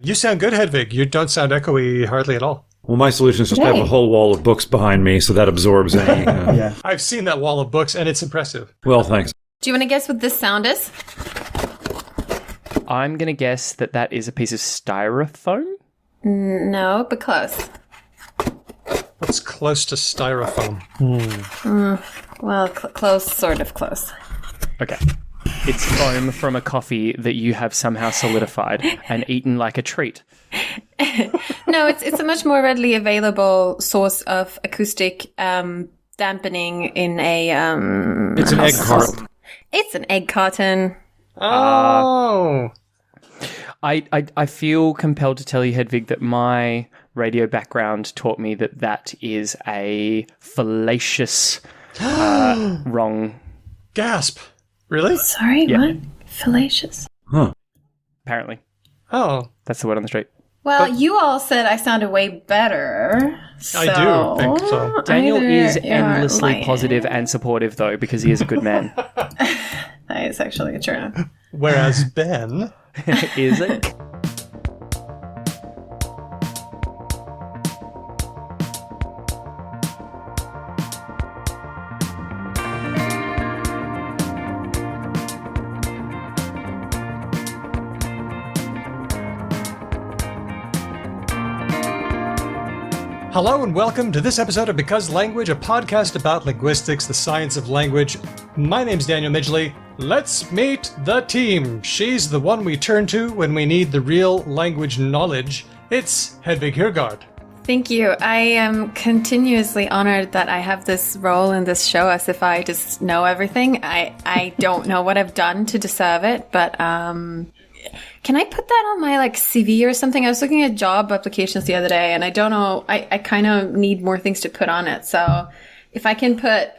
You sound good, Hedvig. You don't sound echoey hardly at all. Well, my solution is just have a whole wall of books behind me, so that absorbs any... Yeah. I've seen that wall of books, and it's impressive. Well, thanks. Do you want to guess what this sound is? I'm going to guess that is a piece of styrofoam? No, but close. What's close to styrofoam? Well, close, sort of close. Okay. It's foam from a coffee that you have somehow solidified and eaten like a treat. No, it's a much more readily available source of acoustic dampening in a... It's an egg carton. It's an egg carton. Oh! I feel compelled to tell you, Hedvig, that my radio background taught me that is a fallacious wrong. Gasp. Really? Sorry, Yeah. what? Fallacious. Huh. Apparently. Oh. That's the word on the street. Well, you all said I sounded way better. I do think so. Daniel either is you're endlessly lying. positive and supportive, though, because he is a good man. That is actually true. Whereas Ben... Is it? Hello and welcome to this episode of Because Language, a podcast about linguistics, the science of language. My name's Daniel Midgley. Let's meet the team. She's the one we turn to when we need the real language knowledge. It's Hedvig Hjergaard. Thank you. I am continuously honored that I have this role in this show as if I just know everything. I don't know what I've done to deserve it, but can I put that on my CV or something? I was looking at job applications the other day and I don't know, I kind of need more things to put on it. So if I can put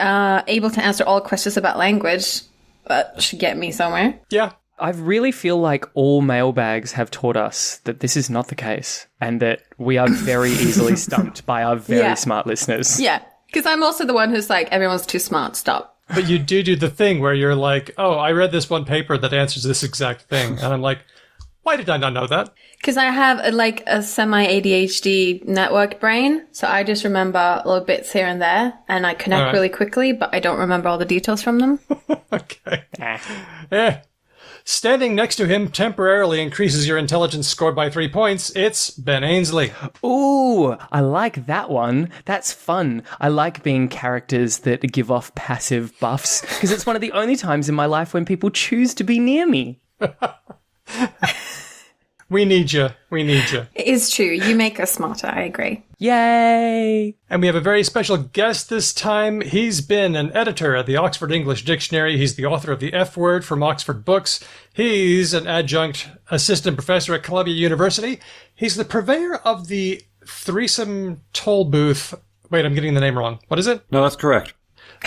able to answer all questions about language, that should get me somewhere. Yeah. I really feel like all mailbags have taught us that this is not the case and that we are very easily stumped by our very smart listeners. Yeah, because I'm also the one who's like, everyone's too smart, stop. But you do the thing where you're like, oh, I read this one paper that answers this exact thing. And I'm like, why did I not know that? Because I have a semi-ADHD network brain, so I just remember little bits here and there, and I connect really quickly, but I don't remember all the details from them. Okay. Standing next to him temporarily increases your intelligence score by 3 points. It's Ben Ainsley. Ooh, I like that one. That's fun. I like being characters that give off passive buffs because it's one of the only times in my life when people choose to be near me. We need you. We need you. It is true. You make us smarter. I agree. Yay! And we have a very special guest this time. He's been an editor at the Oxford English Dictionary. He's the author of The F Word from Oxford Books. He's an adjunct assistant professor at Columbia University. He's the purveyor of the threesome toll booth. Wait, I'm getting the name wrong. What is it? No, that's correct.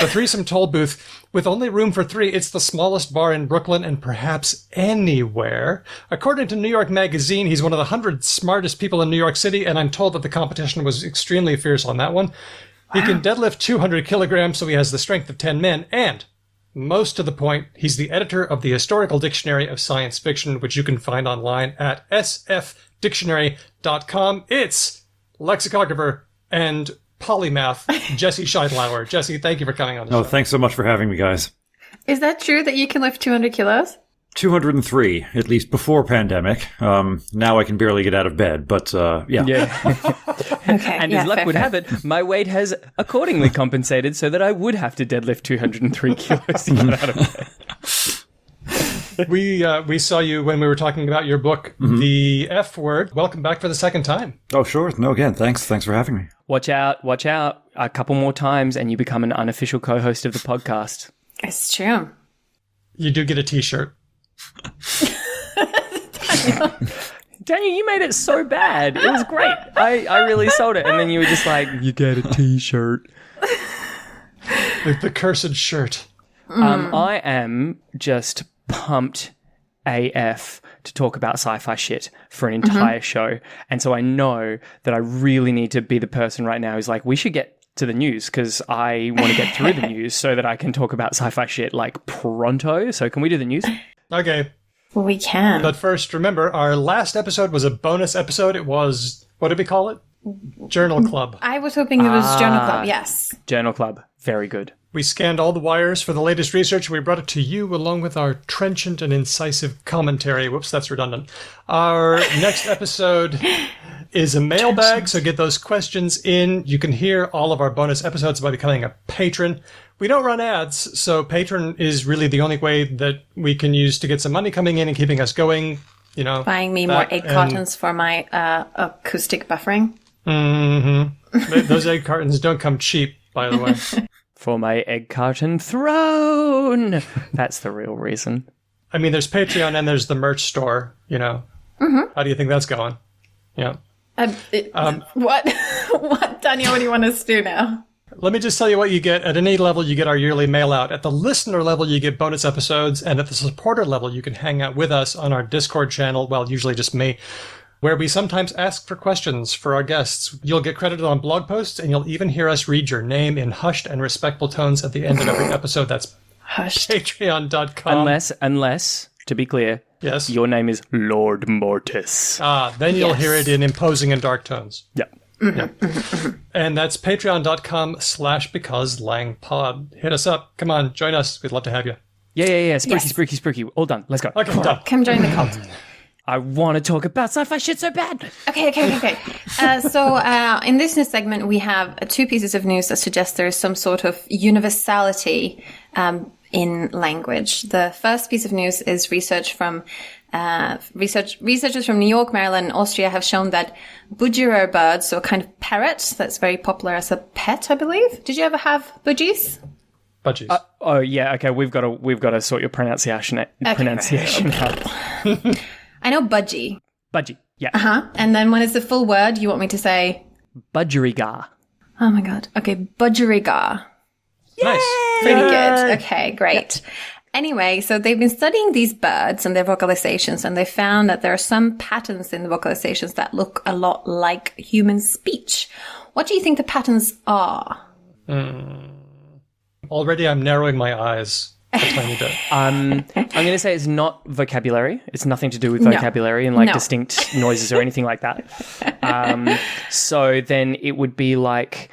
The threesome toll booth with only room for 3. It's the smallest bar in Brooklyn and perhaps anywhere. According to New York Magazine, he's one of the 100 smartest people in New York City, and I'm told that the competition was extremely fierce on that one. He can deadlift 200 kilograms, so he has the strength of 10 men, and most to the point, he's the editor of the Historical Dictionary of Science Fiction, which you can find online at sfdictionary.com. It's lexicographer and polymath Jesse Sheidlower. Jesse, thank you for coming on the show. Thanks so much for having me, guys. Is that true that you can lift 200 kilos? 203, at least before pandemic. Now I can barely get out of bed, but yeah. Okay. And as luck would have it, my weight has accordingly compensated so that I would have to deadlift 203 kilos to get out of bed. We saw you when we were talking about your book, The F Word. Welcome back for the second time. Oh, sure. No, again, thanks for having me. Watch out. A couple more times and you become an unofficial co-host of the podcast. It's true. You do get a t-shirt. Daniel, you made it so bad. It was great. I really sold it. And then you were just like, you get a t-shirt. The cursed shirt. I am just pumped AF to talk about sci-fi shit for an entire show. And so I know that I really need to be the person right now who's like, we should get to the news because I want to get through the news so that I can talk about sci-fi shit like pronto. So can we do the news? Okay. We can. But first, remember, our last episode was a bonus episode. It was, what did we call it? Journal Club. I was hoping it was Journal Club, yes. Journal Club. Very good. We scanned all the wires for the latest research. We brought it to you along with our trenchant and incisive commentary. Whoops, that's redundant. Our next episode is a mailbag, so get those questions in. You can hear all of our bonus episodes by becoming a patron. We don't run ads, so patron is really the only way that we can use to get some money coming in and keeping us going. You know, buying me more egg cartons for my acoustic buffering. Mm-hmm. Those egg cartons don't come cheap, by the way. For my egg carton throne. That's the real reason. I mean, there's Patreon and there's the merch store, you know. Mm-hmm. How do you think that's going? Yeah. What? What, Daniel, what do you want us to do now? Let me just tell you what you get. At any level, you get our yearly mail out. At the listener level, you get bonus episodes. And at the supporter level, you can hang out with us on our Discord channel. Well, usually just me, where we sometimes ask for questions for our guests. You'll get credited on blog posts, and you'll even hear us read your name in hushed and respectful tones at the end of every episode. That's hushed. Patreon.com. Unless, to be clear, yes, your name is Lord Mortis. Then you'll hear it in imposing and dark tones. Yeah. Yeah. And that's patreon.com/becauselangpod. Hit us up. Come on, join us. We'd love to have you. Yeah. Spooky. All done. Let's go. Okay, done. Come join the cult. I want to talk about sci-fi shit so bad. Okay. So in this news segment, we have two pieces of news that suggest there is some sort of universality in language. The first piece of news is researchers from New York, Maryland, and Austria have shown that budgier birds, so a kind of parrot that's very popular as a pet, I believe. Did you ever have budgies? Budgies. Oh yeah. Okay. We've got to sort your pronunciation out. I know budgie. Budgie. Yeah. And then when it's the full word, you want me to say budgerigar. Oh my god. Okay, budgerigar. Nice. Pretty good. Okay, great. Yep. Anyway, so they've been studying these birds and their vocalizations, and they found that there are some patterns in the vocalizations that look a lot like human speech. What do you think the patterns are? Already I'm narrowing my eyes a tiny bit. I'm going to say it's not vocabulary. It's nothing to do with vocabulary and distinct noises or anything like that. So then it would be like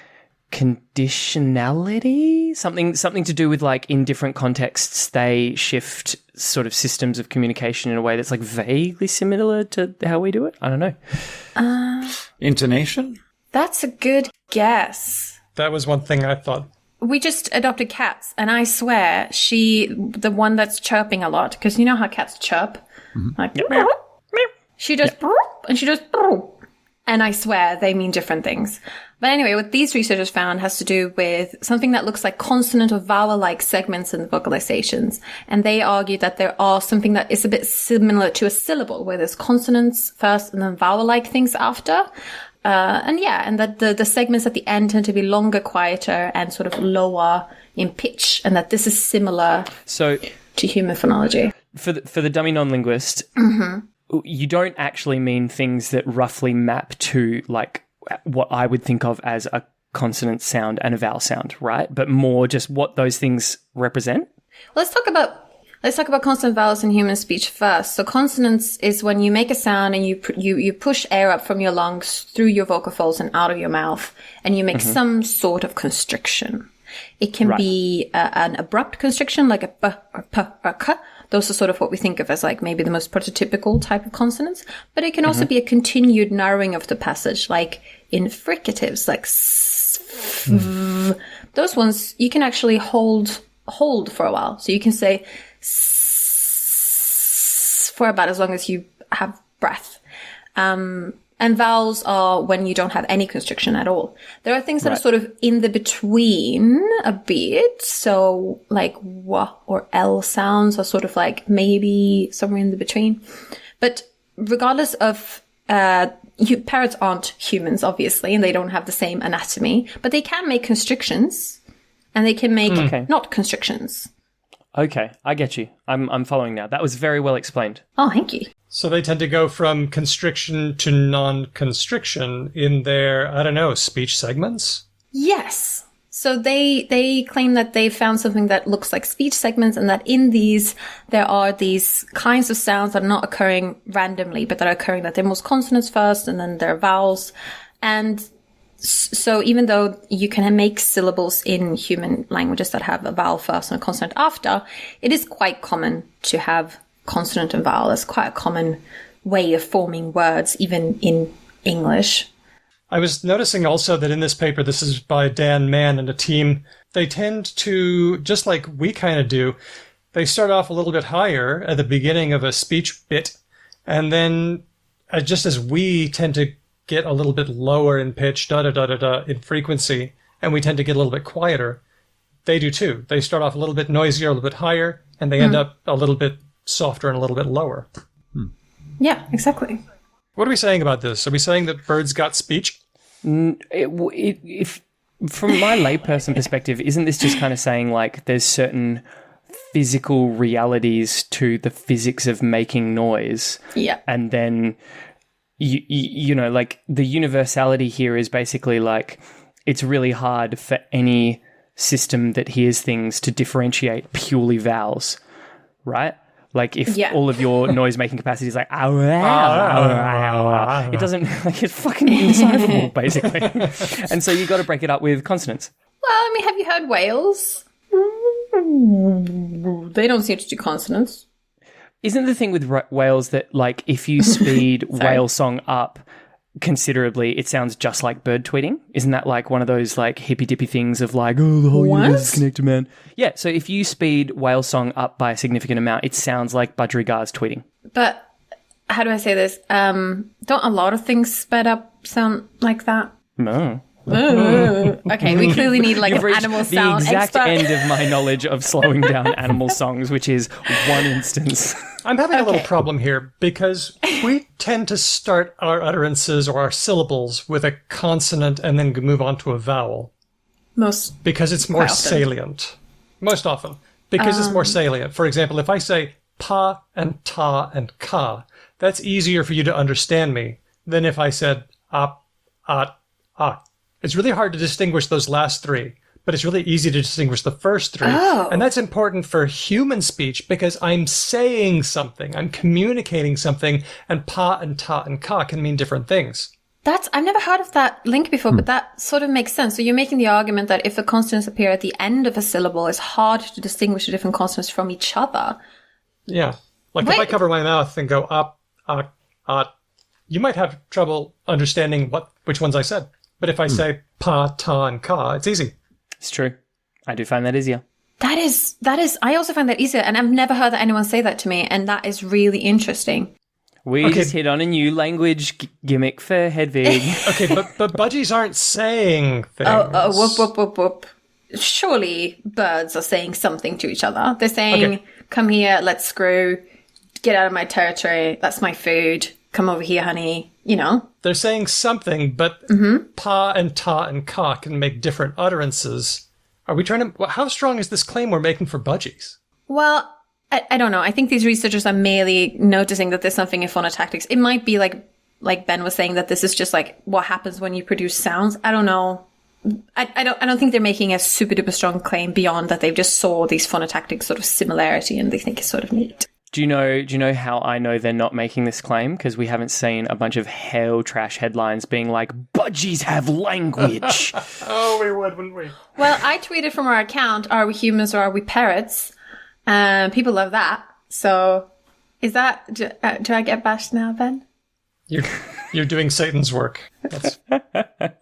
conditionality, something to do with like in different contexts they shift sort of systems of communication in a way that's like vaguely similar to how we do it. I don't know. Intonation? That's a good guess. That was one thing I thought. We just adopted cats, and I swear the one that's chirping a lot, because you know how cats chirp? Like, she does, and she does, and I swear they mean different things. But anyway, what these researchers found has to do with something that looks like consonant or vowel-like segments in the vocalizations. And they argue that there are something that is a bit similar to a syllable, where there's consonants first and then vowel-like things after. And that the segments at the end tend to be longer, quieter, and sort of lower in pitch, and that this is similar to human phonology. For the dummy non-linguist, you don't actually mean things that roughly map to like what I would think of as a consonant sound and a vowel sound, right? But more just what those things represent. Let's talk about consonant vowels in human speech first. So consonants is when you make a sound and you push air up from your lungs through your vocal folds and out of your mouth, and you make some sort of constriction. It can be an abrupt constriction, like a b or p or k. Those are sort of what we think of as like maybe the most prototypical type of consonants. But it can also be a continued narrowing of the passage, like in fricatives, like s, f, v. Those ones you can actually hold for a while. So you can say for about as long as you have breath. And vowels are when you don't have any constriction at all. There are things that are sort of in the between a bit. So like w or l sounds are sort of like maybe somewhere in the between. But regardless of, parrots aren't humans, obviously, and they don't have the same anatomy, but they can make constrictions and they can make not constrictions. Okay, I get you. I'm following now. That was very well explained. Oh, thank you. So they tend to go from constriction to non-constriction in their, I don't know, speech segments? Yes. So they claim that they found something that looks like speech segments, and that in these there are these kinds of sounds that are not occurring randomly, but that are occurring that they're most consonants first and then there are vowels. And so even though you can make syllables in human languages that have a vowel first and a consonant after, it is quite common to have consonant and vowel. It's quite a common way of forming words, even in English. I was noticing also that in this paper, this is by Dan Mann and a team, they tend to, just like we kind of do, they start off a little bit higher at the beginning of a speech bit, and then just as we tend to get a little bit lower in pitch, da-da-da-da-da, in frequency, and we tend to get a little bit quieter, they do too. They start off a little bit noisier, a little bit higher, and they end up a little bit softer and a little bit lower. Yeah, exactly. What are we saying about this? Are we saying that birds got speech? If from my layperson perspective, isn't this just kind of saying like there's certain physical realities to the physics of making noise? Yeah. And then, you know, like the universality here is basically like it's really hard for any system that hears things to differentiate purely vowels, right? Like if all of your noise-making capacity is like, it doesn't, like it's fucking indecipherable, basically. And so you got to break it up with consonants. Well, I mean, have you heard whales? They don't seem to do consonants. Isn't the thing with whales that, like, if you speed whale song up considerably, it sounds just like bird tweeting? Isn't that like one of those like hippy dippy things of like, oh, the whole universe is connected, man? Yeah, so if you speed whale song up by a significant amount, it sounds like budgerigars tweeting. But how do I say this? Don't a lot of things sped up sound like that? No. Okay, we clearly need like an animal sound the exact expert. end of my knowledge of slowing down animal songs, which is one instance. I'm having a little problem here because we tend to start our utterances or our syllables with a consonant and then move on to a vowel. Because it's more salient. Most often. Because it's more salient. For example, if I say pa and ta and ka, that's easier for you to understand me than if I said ap, at, at. It's really hard to distinguish those last three, but it's really easy to distinguish the first three. Oh. And that's important for human speech because I'm saying something, I'm communicating something, and pa and ta and ka can mean different things. I've never heard of that link before, but that sort of makes sense. So you're making the argument that if the consonants appear at the end of a syllable, it's hard to distinguish the different consonants from each other. Yeah. Like if I cover my mouth and go up, you might have trouble understanding which ones I said. But if I say pa, ta, and ka, it's easy. It's true. I do find that easier. That is, I also find that easier. And I've never heard that anyone say that to me. And that is really interesting. We just hit on a new language gimmick for Hedvig. Okay, but budgies aren't saying things. Whoop. Surely birds are saying something to each other. They're saying, come here, let's screw, get out of my territory, that's my food, come over here, honey, you know. They're saying something, but pa and ta and ka can make different utterances. Are we trying to... How strong is this claim we're making for budgies? Well, I don't know. I think these researchers are merely noticing that there's something in phonotactics. It might be like Ben was saying, that this is just like what happens when you produce sounds. I don't know. I don't think they're making a super duper strong claim beyond that they've just saw these phonotactic sort of similarity and they think it's sort of neat. Do you know how I know they're not making this claim? Because we haven't seen a bunch of hell trash headlines being like, budgies have language. Oh, we would, wouldn't we? Well, I tweeted from our account, are we humans or are we parrots? People love that. So is that, do I get bashed now, Ben? You're doing Satan's work.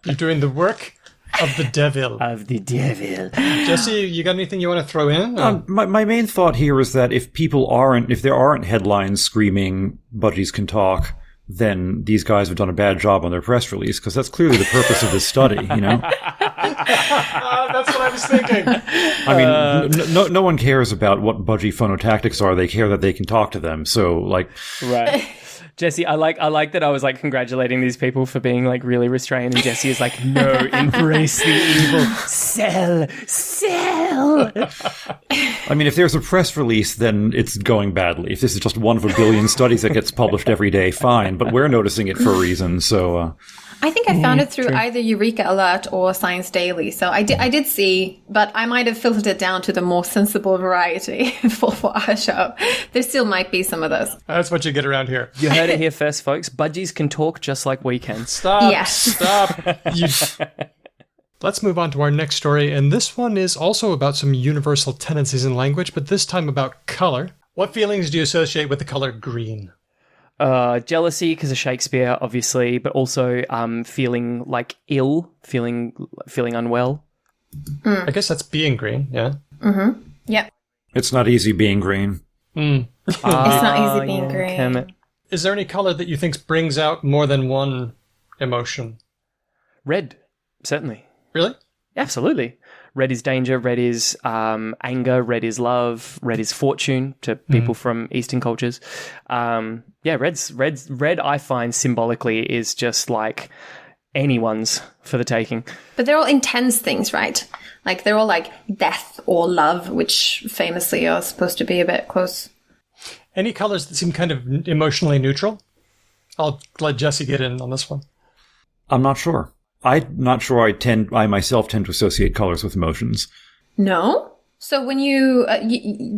You're doing the work of the devil. Of the devil. Jesse, you got anything you want to throw in? My main thought here is that if there aren't headlines screaming budgies can talk, then these guys have done a bad job on their press release, because that's clearly the purpose of this study, you know? That's what I was thinking. I mean, no one cares about what budgie phonotactics are. They care that they can talk to them. So, like... Right. Jesse, I like that I was like congratulating these people for being like really restrained, and Jesse is like, no, embrace the evil, sell. I mean, if there's a press release, then it's going badly. If this is just one of a billion studies that gets published every day, fine, but we're noticing it for a reason, so... I think I found it through either Eureka Alert or Science Daily. So I did see, but I might have filtered it down to the more sensible variety for our show. There still might be some of those. That's what you get around here. You heard it here first, folks. Budgies can talk just like we can. Stop. Yes. Stop. Let's move on to our next story. And this one is also about some universal tendencies in language, but this time about color. What feelings do you associate with the color green? Jealousy because of Shakespeare, obviously, but also feeling like ill, feeling unwell. I guess that's being green, yeah. Mm-hmm. Yeah. It's not easy being green. It's not easy being green. Kermit. Is there any color that you think brings out more than one emotion? Red, certainly. Really? Absolutely. Red is danger, red is anger, red is love, red is fortune to people from Eastern cultures. Red I find symbolically is just like anyone's for the taking. But they're all intense things, right? Like they're all like death or love, which famously are supposed to be a bit close. Any colors that seem kind of emotionally neutral? I'll let Jesse get in on this one. I'm not sure. I'm not sure I myself tend to associate colors with emotions. No? So when you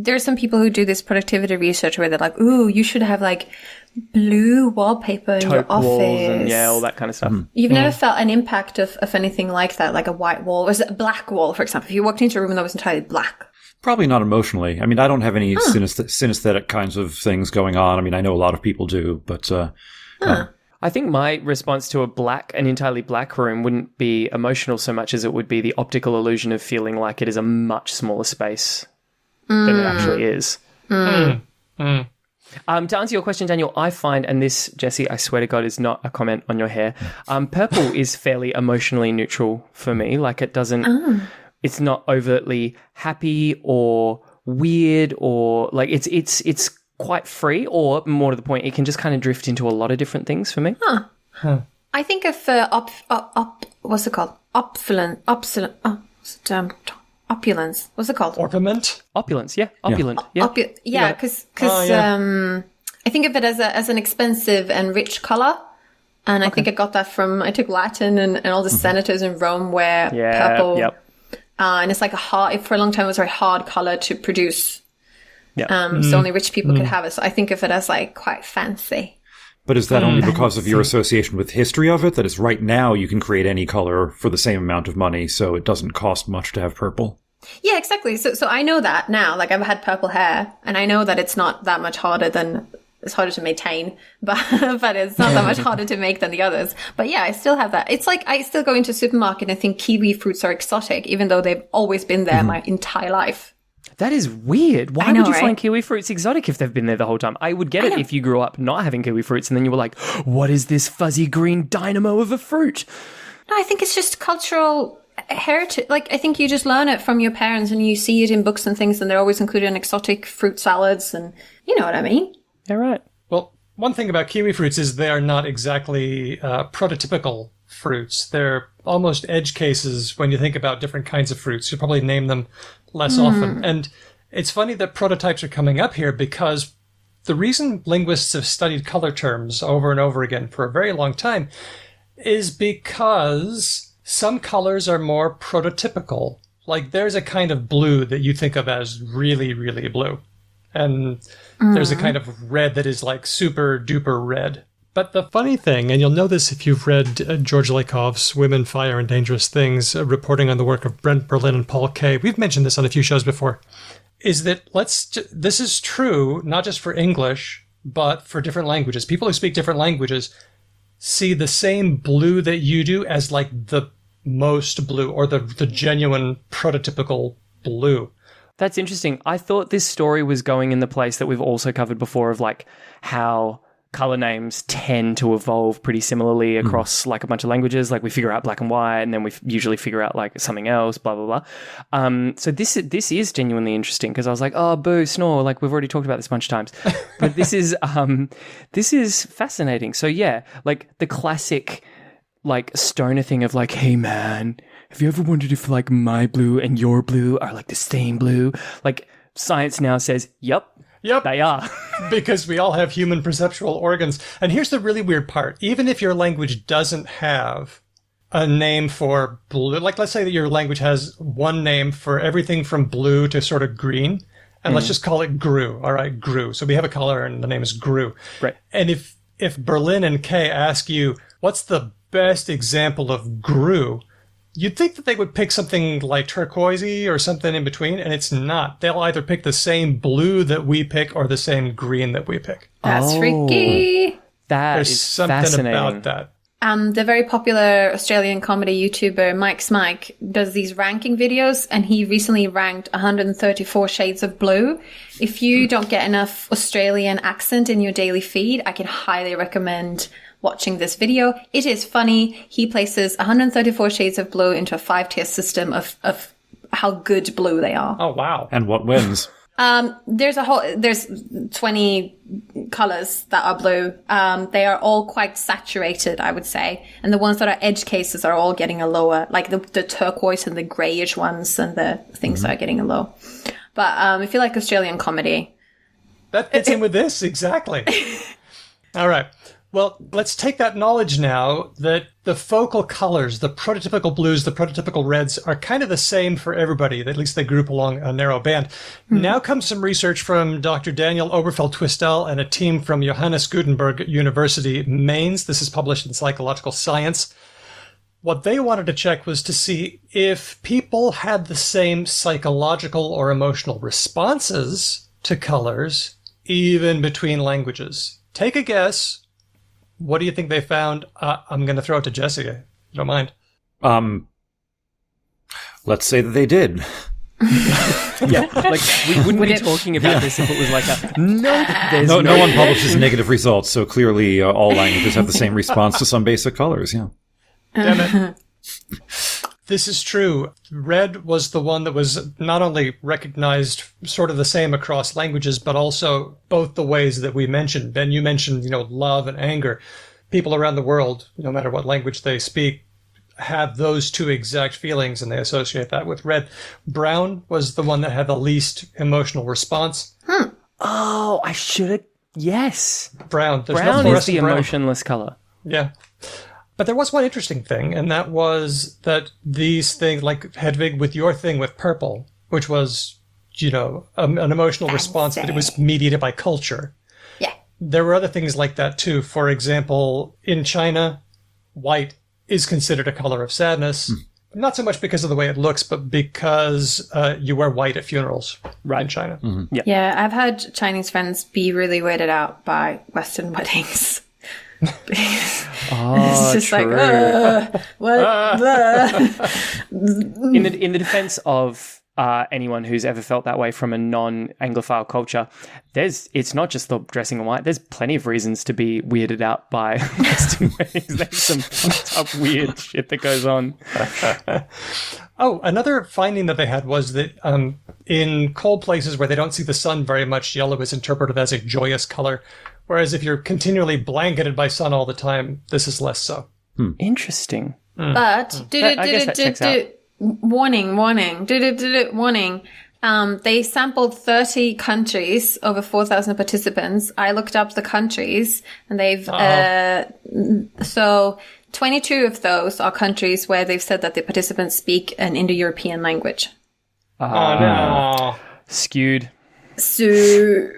there's some people who do this productivity research where they're like, ooh, you should have like blue wallpaper in your Taupe office. walls and all that kind of stuff. You've never felt an impact of anything like that, like a white wall, or a black wall, for example. If you walked into a room that was entirely black. Probably not emotionally. I mean, I don't have any synesthetic kinds of things going on. I mean, I know a lot of people do, but... I think my response to an entirely black room wouldn't be emotional so much as it would be the optical illusion of feeling like it is a much smaller space than it actually is. To answer your question, Daniel, I find, and this, Jesse, I swear to God, is not a comment on your hair, purple is fairly emotionally neutral for me. Like it doesn't, it's not overtly happy or weird or like it's quite free, or more to the point, it can just kind of drift into a lot of different things for me. I think of what's it called? Opulence. What's it called? Orpiment? Opulence, yeah. Opulent, yeah. Because I think of it as an expensive and rich color. And I think I got that from, I took Latin and all the senators in Rome wear purple. Yep. And it's like for a long time, it was a very hard color to produce. Yeah. So only rich people could have it. So I think of it as like quite fancy. But is that only because of your association with history of it? That is right now you can create any color for the same amount of money, so it doesn't cost much to have purple. Yeah, exactly. So I know that now. Like I've had purple hair, and I know that it's not that much harder it's harder to maintain, but it's not that much harder to make than the others. But yeah, I still have that. It's like I still go into a supermarket and think kiwi fruits are exotic, even though they've always been there my entire life. That is weird. Why I know, would you right? find kiwi fruits exotic if they've been there the whole time? I would get it if you grew up not having kiwi fruits and then you were like, what is this fuzzy green dynamo of a fruit? No, I think it's just cultural heritage. Like, I think you just learn it from your parents and you see it in books and things, and they're always included in exotic fruit salads, and you know what I mean? Yeah, right. Well, one thing about kiwi fruits is they are not exactly prototypical fruits. They're almost edge cases when you think about different kinds of fruits. You probably name them less often. And it's funny that prototypes are coming up here, because the reason linguists have studied color terms over and over again for a very long time is because some colors are more prototypical. Like there's a kind of blue that you think of as really, really blue. And there's a kind of red that is like super duper red. But the funny thing, and you'll know this if you've read George Lakoff's Women, Fire, and Dangerous Things, reporting on the work of Brent Berlin and Paul Kay, we've mentioned this on a few shows before, is that this is true not just for English, but for different languages. People who speak different languages see the same blue that you do as like the most blue, or the genuine prototypical blue. That's interesting. I thought this story was going in the place that we've also covered before of like how color names tend to evolve pretty similarly across like a bunch of languages. Like we figure out black and white, and then we usually figure out like something else, blah, blah, blah. So this is genuinely interesting, because I was like, oh, boo, snore. Like we've already talked about this a bunch of times. But this is fascinating. So yeah, like the classic like stoner thing of like, hey man, have you ever wondered if like my blue and your blue are like the same blue? Like science now says, yep. Yep. They are. Because we all have human perceptual organs. And here's the really weird part. Even if your language doesn't have a name for blue, like let's say that your language has one name for everything from blue to sort of green, and let's just call it GRU. All right, GRU. So we have a color and the name is GRU. Right. And if Berlin and Kay ask you, what's the best example of GRU? You'd think that they would pick something like turquoisey or something in between, and it's not. They'll either pick the same blue that we pick or the same green that we pick. That's freaky. There's something fascinating about that. The very popular Australian comedy YouTuber Mike Smike does these ranking videos, and he recently ranked 134 shades of blue. If you don't get enough Australian accent in your daily feed, I can highly recommend watching this video. It is funny. He places 134 shades of blue into a 5-tier system of how good blue they are. Oh, wow. And what wins? There's 20 colors that are blue. They are all quite saturated, I would say. And the ones that are edge cases are all getting a lower, like the turquoise and the grayish ones and the things that are getting a low. But if you like Australian comedy. That fits in with this, exactly. All right. Well, let's take that knowledge now that the focal colors, the prototypical blues, the prototypical reds are kind of the same for everybody. At least they group along a narrow band. Now comes some research from Dr. Daniel Oberfeld-Twistel and a team from Johannes Gutenberg University, Mainz. This is published in Psychological Science. What they wanted to check was to see if people had the same psychological or emotional responses to colors, even between languages. Take a guess. What do you think they found? I'm going to throw it to Jesse. If you don't mind. Let's say that they did. Yeah, like we wouldn't be talking about this if it was like no one publishes negative results, so clearly all languages have the same response to some basic colors. Yeah. Damn it. This is true. Red was the one that was not only recognized sort of the same across languages, but also both the ways that we mentioned. Ben, you mentioned, love and anger. People around the world, no matter what language they speak, have those two exact feelings, and they associate that with red. Brown was the one that had the least emotional response. Oh, I should have. Yes. Brown. There's Brown no is the brown. emotionless color. Yeah. But there was one interesting thing, and that was that these things, like Hedwig with your thing with purple, which was, an emotional response, but it was mediated by culture. Yeah. There were other things like that too. For example, in China, white is considered a color of sadness. Not so much because of the way it looks, but because you wear white at funerals in China. Mm-hmm. Yeah, I've had Chinese friends be really weirded out by Western weddings. It's just true. like, what? In the defense of anyone who's ever felt that way from a non-Anglophile culture, it's not just the dressing in white. There's plenty of reasons to be weirded out by Western weddings. There's some fucked up weird shit that goes on. Oh, another finding that they had was that in cold places where they don't see the sun very much, yellow is interpreted as a joyous color. Whereas if you're continually blanketed by sun all the time, this is less so. Interesting. But I guess that checks out. warning. They sampled 30 countries, over 4,000 participants. I looked up the countries, and they've so 22 of those are countries where they've said that the participants speak an Indo-European language. Oh no! Skewed. So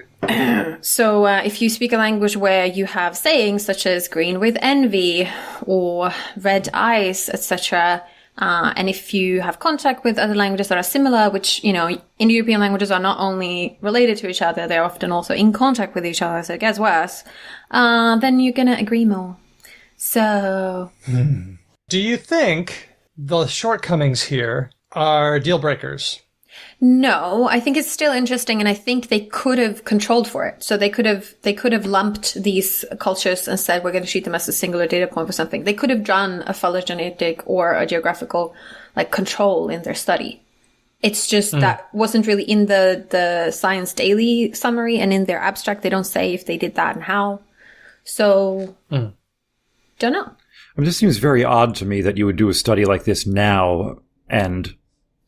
if you speak a language where you have sayings such as green with envy or red eyes, etc., and if you have contact with other languages that are similar, which, Indo-European languages are not only related to each other, they're often also in contact with each other, so it gets worse, then you're going to agree more. So... Do you think the shortcomings here are deal breakers? No, I think it's still interesting, and I think they could have controlled for it. So they could have lumped these cultures and said we're going to treat them as a singular data point for something. They could have done a phylogenetic or a geographical control in their study. It's just that wasn't really in the Science Daily summary, and in their abstract they don't say if they did that and how. So don't know. It just seems very odd to me that you would do a study like this now and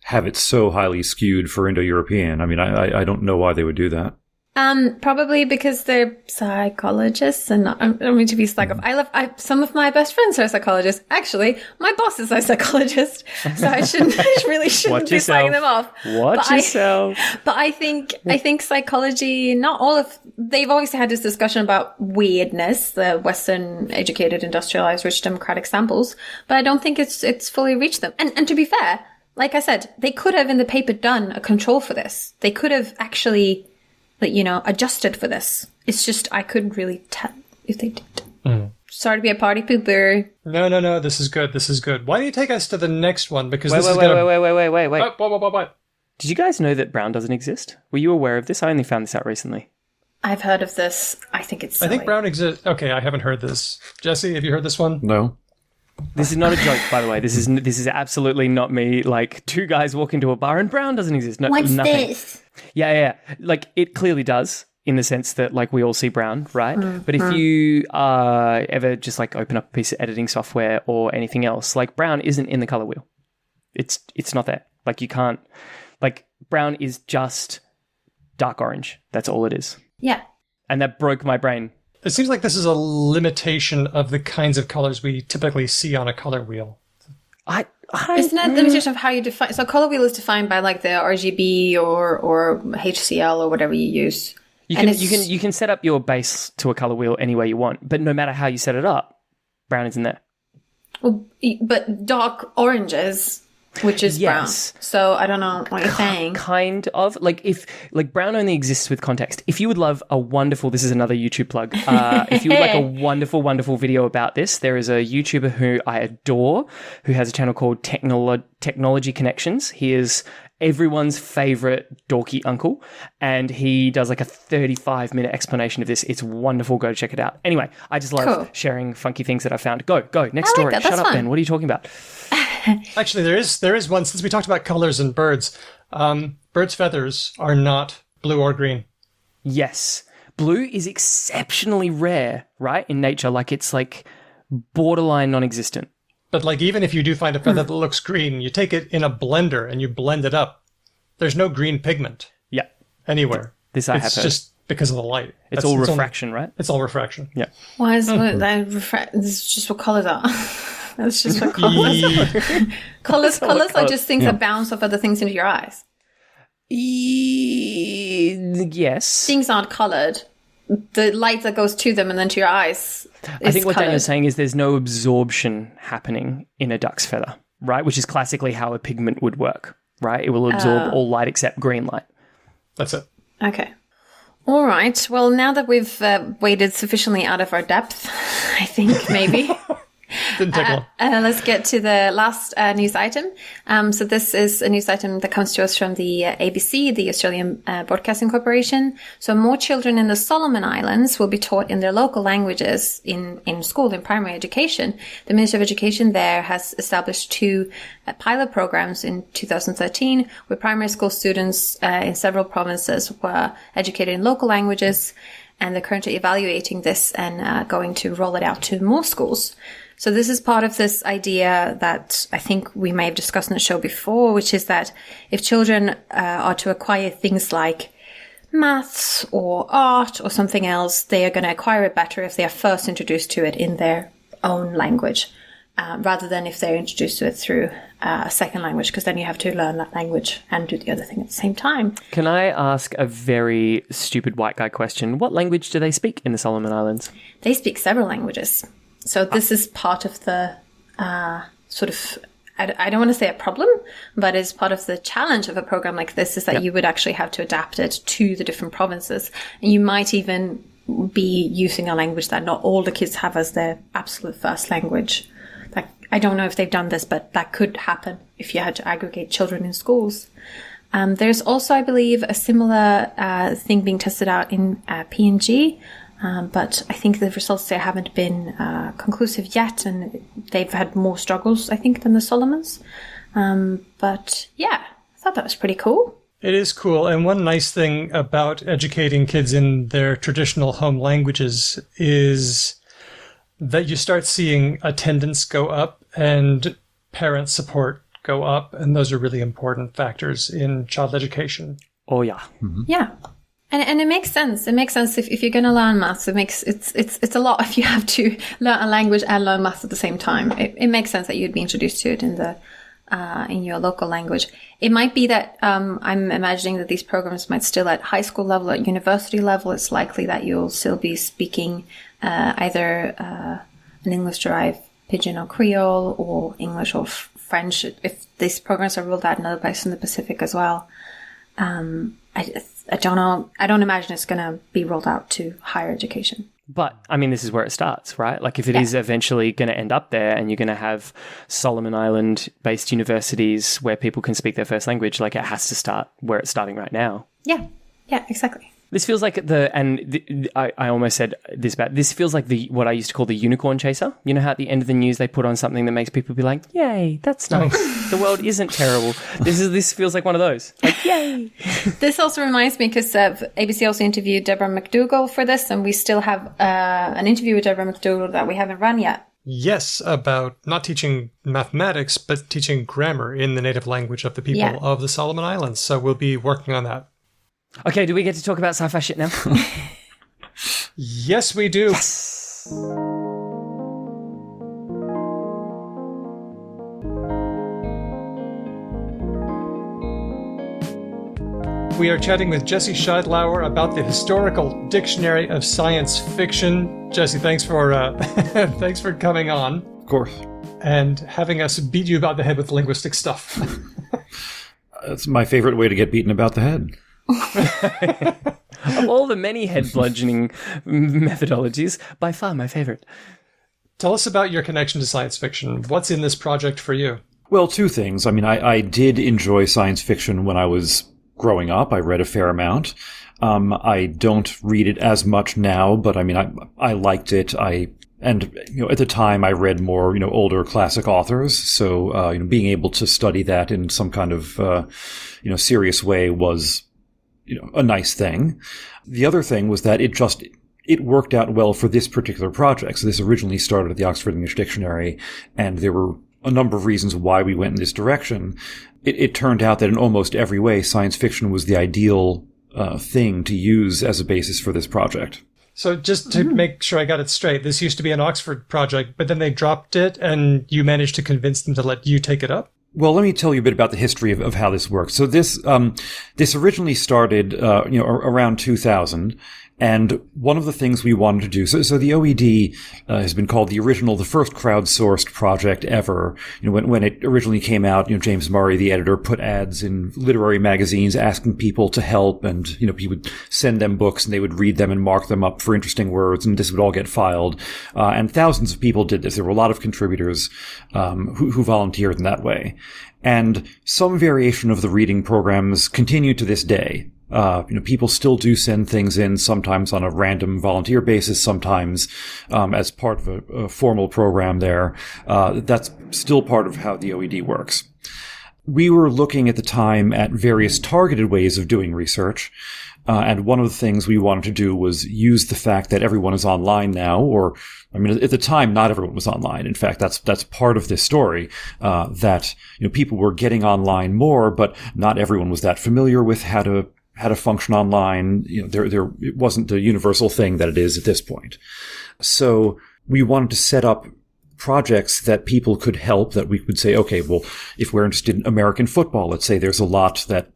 have it so highly skewed for Indo-European. I mean, I don't know why they would do that. Probably because they're psychologists and not, I don't mean to be some of my best friends are psychologists. Actually, my boss is a psychologist, so I really shouldn't be slagging them off. Watch yourself. But I think psychology, not all of, they've always had this discussion about weirdness, the Western educated, industrialized, rich democratic samples, but I don't think it's fully reached them. And to be fair, like I said, they could have in the paper done a control for this. They could have actually, adjusted for this. It's just, I couldn't really tell if they did. Sorry to be a party pooper. No. This is good. Why don't you take us to the next one? Because Wait. What? Did you guys know that brown doesn't exist? Were you aware of this? I only found this out recently. I've heard of this. I think it's silly. I think brown exists. Okay, I haven't heard this. Jesse, have you heard this one? No. This is not a joke, by the way. This is absolutely not me. Like, two guys walk into a bar and brown doesn't exist. No, What's nothing. this? Yeah. Like, it clearly does, in the sense that, like, we all see brown, right? But if you ever just, like, open up a piece of editing software or anything else, like, brown isn't in the color wheel. It's not there. Like, you can't... Like, brown is just dark orange. That's all it is. Yeah. And that broke my brain. It seems like this is a limitation of the kinds of colors we typically see on a color wheel. Isn't that the limitation of how you define? So color wheel is defined by like the RGB or HCl or whatever you use. You can set up your base to a color wheel any way you want, but no matter how you set it up, brown isn't there. Well, but dark oranges, which is Yes. brown. So I don't know what you're saying. Kind of. Like brown only exists with context. If you would love a wonderful, this is another YouTube plug. If you would like a wonderful, wonderful video about this, there is a YouTuber who I adore, who has a channel called Technology Connections. He is everyone's favorite dorky uncle, and he does like a 35-minute explanation of this. It's wonderful. Go check it out. Anyway, I just love sharing funky things that I found. Go. Next story. That. Shut That's up, fun. Ben. What are you talking about? Actually, there is one, since we talked about colors and birds. Birds' feathers are not blue or green. Yes. Blue is exceptionally rare, right, in nature. Like, it's like borderline non-existent. But like, even if you do find a feather that looks green, you take it in a blender and you blend it up. There's no green pigment Yeah. anywhere. This I have It's heard. just because of the light. It's all refraction, right? It's all refraction. Yeah. Why is that this is just what colors are. That's just what colors are. Colors are just things that bounce off other things into your eyes. Yes. Things aren't colored. The light that goes to them and then to your eyes I think what colored. Daniel's saying is there's no absorption happening in a duck's feather, right? Which is classically how a pigment would work, right? It will absorb all light except green light. That's it. Okay. All right. Well, now that we've waded sufficiently out of our depth, I think maybe... Didn't take long. Let's get to the last news item. So this is a news item that comes to us from the ABC, the Australian Broadcasting Corporation. So more children in the Solomon Islands will be taught in their local languages in school, in primary education. The Ministry of Education there has established two pilot programs in 2013 where primary school students in several provinces were educated in local languages, and they're currently evaluating this and going to roll it out to more schools. So this is part of this idea that I think we may have discussed in the show before, which is that if children are to acquire things like maths or art or something else, they are going to acquire it better if they are first introduced to it in their own language, rather than if they're introduced to it through a second language, because then you have to learn that language and do the other thing at the same time. Can I ask a very stupid white guy question? What language do they speak in the Solomon Islands? They speak several languages. So this is part of the sort of, I don't want to say a problem, but it's part of the challenge of a program like this is that you would actually have to adapt it to the different provinces. And you might even be using a language that not all the kids have as their absolute first language. Like, I don't know if they've done this, but that could happen if you had to aggregate children in schools. There's also, I believe, a similar thing being tested out in PNG. But I think the results there haven't been conclusive yet, and they've had more struggles, I think, than the Solomons. But yeah, I thought that was pretty cool. It is cool. And one nice thing about educating kids in their traditional home languages is that you start seeing attendance go up and parent support go up. And those are really important factors in child education. Oh, yeah. Yeah. And it makes sense. It makes sense if you're going to learn maths. It's a lot if you have to learn a language and learn maths at the same time. It makes sense that you'd be introduced to it in your local language. It might be that I'm imagining that these programs might still at high school level, at university level. It's likely that you'll still be speaking either an English-derived Pidgin or Creole, or English or French. If these programs are rolled out in other places in the Pacific as well. I don't know. I don't imagine it's going to be rolled out to higher education. But, I mean, this is where it starts, right? Like, if it is eventually going to end up there and you're going to have Solomon Island-based universities where people can speak their first language, like, it has to start where it's starting right now. Yeah, exactly. This feels like I almost said this bad. This feels like what I used to call the unicorn chaser. You know how at the end of the news they put on something that makes people be like, "Yay, that's nice. The world isn't terrible." This feels like one of those. Like, yay. This also reminds me because ABC also interviewed Deborah McDougall for this, and we still have an interview with Deborah McDougall that we haven't run yet. Yes, about not teaching mathematics, but teaching grammar in the native language of the people of the Solomon Islands. So we'll be working on that. Okay, do we get to talk about sci-fi shit now? Yes, we do. Yes. We are chatting with Jesse Sheidlower about the Historical Dictionary of Science Fiction. Jesse, thanks for thanks for coming on. Of course. And having us beat you about the head with linguistic stuff. That's my favorite way to get beaten about the head. Of all the many head bludgeoning methodologies, by far my favorite. Tell us about your connection to science fiction. What's in this project for you? Well, two things. I mean, I did enjoy science fiction when I was growing up. I read a fair amount. I don't read it as much now, but I mean, I liked it. And at the time I read more, older classic authors. So, being able to study that in some kind of, serious way was, a nice thing. The other thing was that it worked out well for this particular project. So this originally started at the Oxford English Dictionary, and there were a number of reasons why we went in this direction. It turned out that in almost every way, science fiction was the ideal thing to use as a basis for this project. So just to make sure I got it straight, this used to be an Oxford project, but then they dropped it and you managed to convince them to let you take it up? Well, let me tell you a bit about the history of how this works. So this originally started, around 2000. And one of the things we wanted to do, so the OED has been called the first crowdsourced project ever. When it originally came out, James Murray, the editor, put ads in literary magazines asking people to help, and he would send them books and they would read them and mark them up for interesting words, and this would all get filed. And thousands of people did this. There were a lot of contributors who volunteered in that way. And some variation of the reading programs continue to this day. People still do send things in, sometimes on a random volunteer basis, sometimes as part of a formal program there. That's still part of how the OED works. We were looking at the time at various targeted ways of doing research. And one of the things we wanted to do was use the fact that everyone is online now, at the time, not everyone was online. In fact, that's part of this story, that, people were getting online more, but not everyone was that familiar with how to function online. It wasn't the universal thing that it is at this point. So we wanted to set up projects that people could help, that we could say, okay, well, if we're interested in American football, let's say there's a lot that,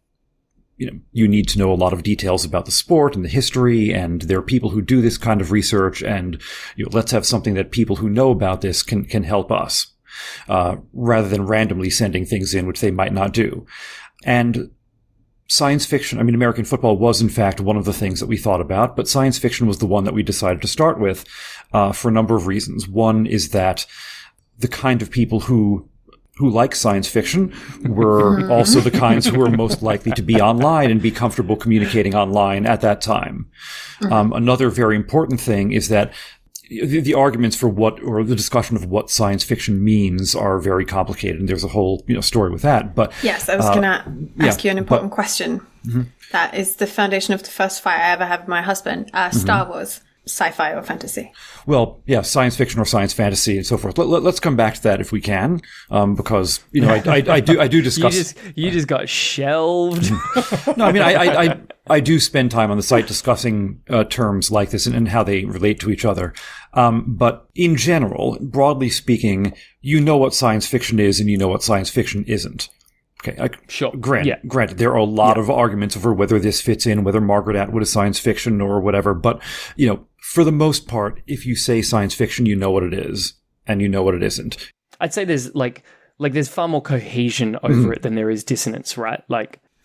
you need to know a lot of details about the sport and the history, and there are people who do this kind of research, and let's have something that people who know about this can help us, rather than randomly sending things in, which they might not do. And science fiction, American football was in fact one of the things that we thought about, but science fiction was the one that we decided to start with, for a number of reasons. One is that the kind of people who like science fiction were also the kinds who were most likely to be online and be comfortable communicating online at that time. Another very important thing is that the arguments for the discussion of what science fiction means are very complicated, and there's a whole story with that. But yes, I was going to ask you an important question. Mm-hmm. That is the foundation of the first fight I ever had with my husband. Star Wars. sci-fi or fantasy. Well, yeah, science fiction or science fantasy and so forth. Let's come back to that if we can, because I do discuss. You just got shelved. No, I mean I do spend time on the site discussing terms like this and how they relate to each other. But in general, broadly speaking, you know what science fiction is and you know what science fiction isn't. Okay, sure. Granted, there are a lot of arguments over whether this fits in, whether Margaret Atwood is science fiction or whatever. But, for the most part, if you say science fiction, you know what it is and you know what it isn't. I'd say there's there's far more cohesion over it than there is dissonance, right?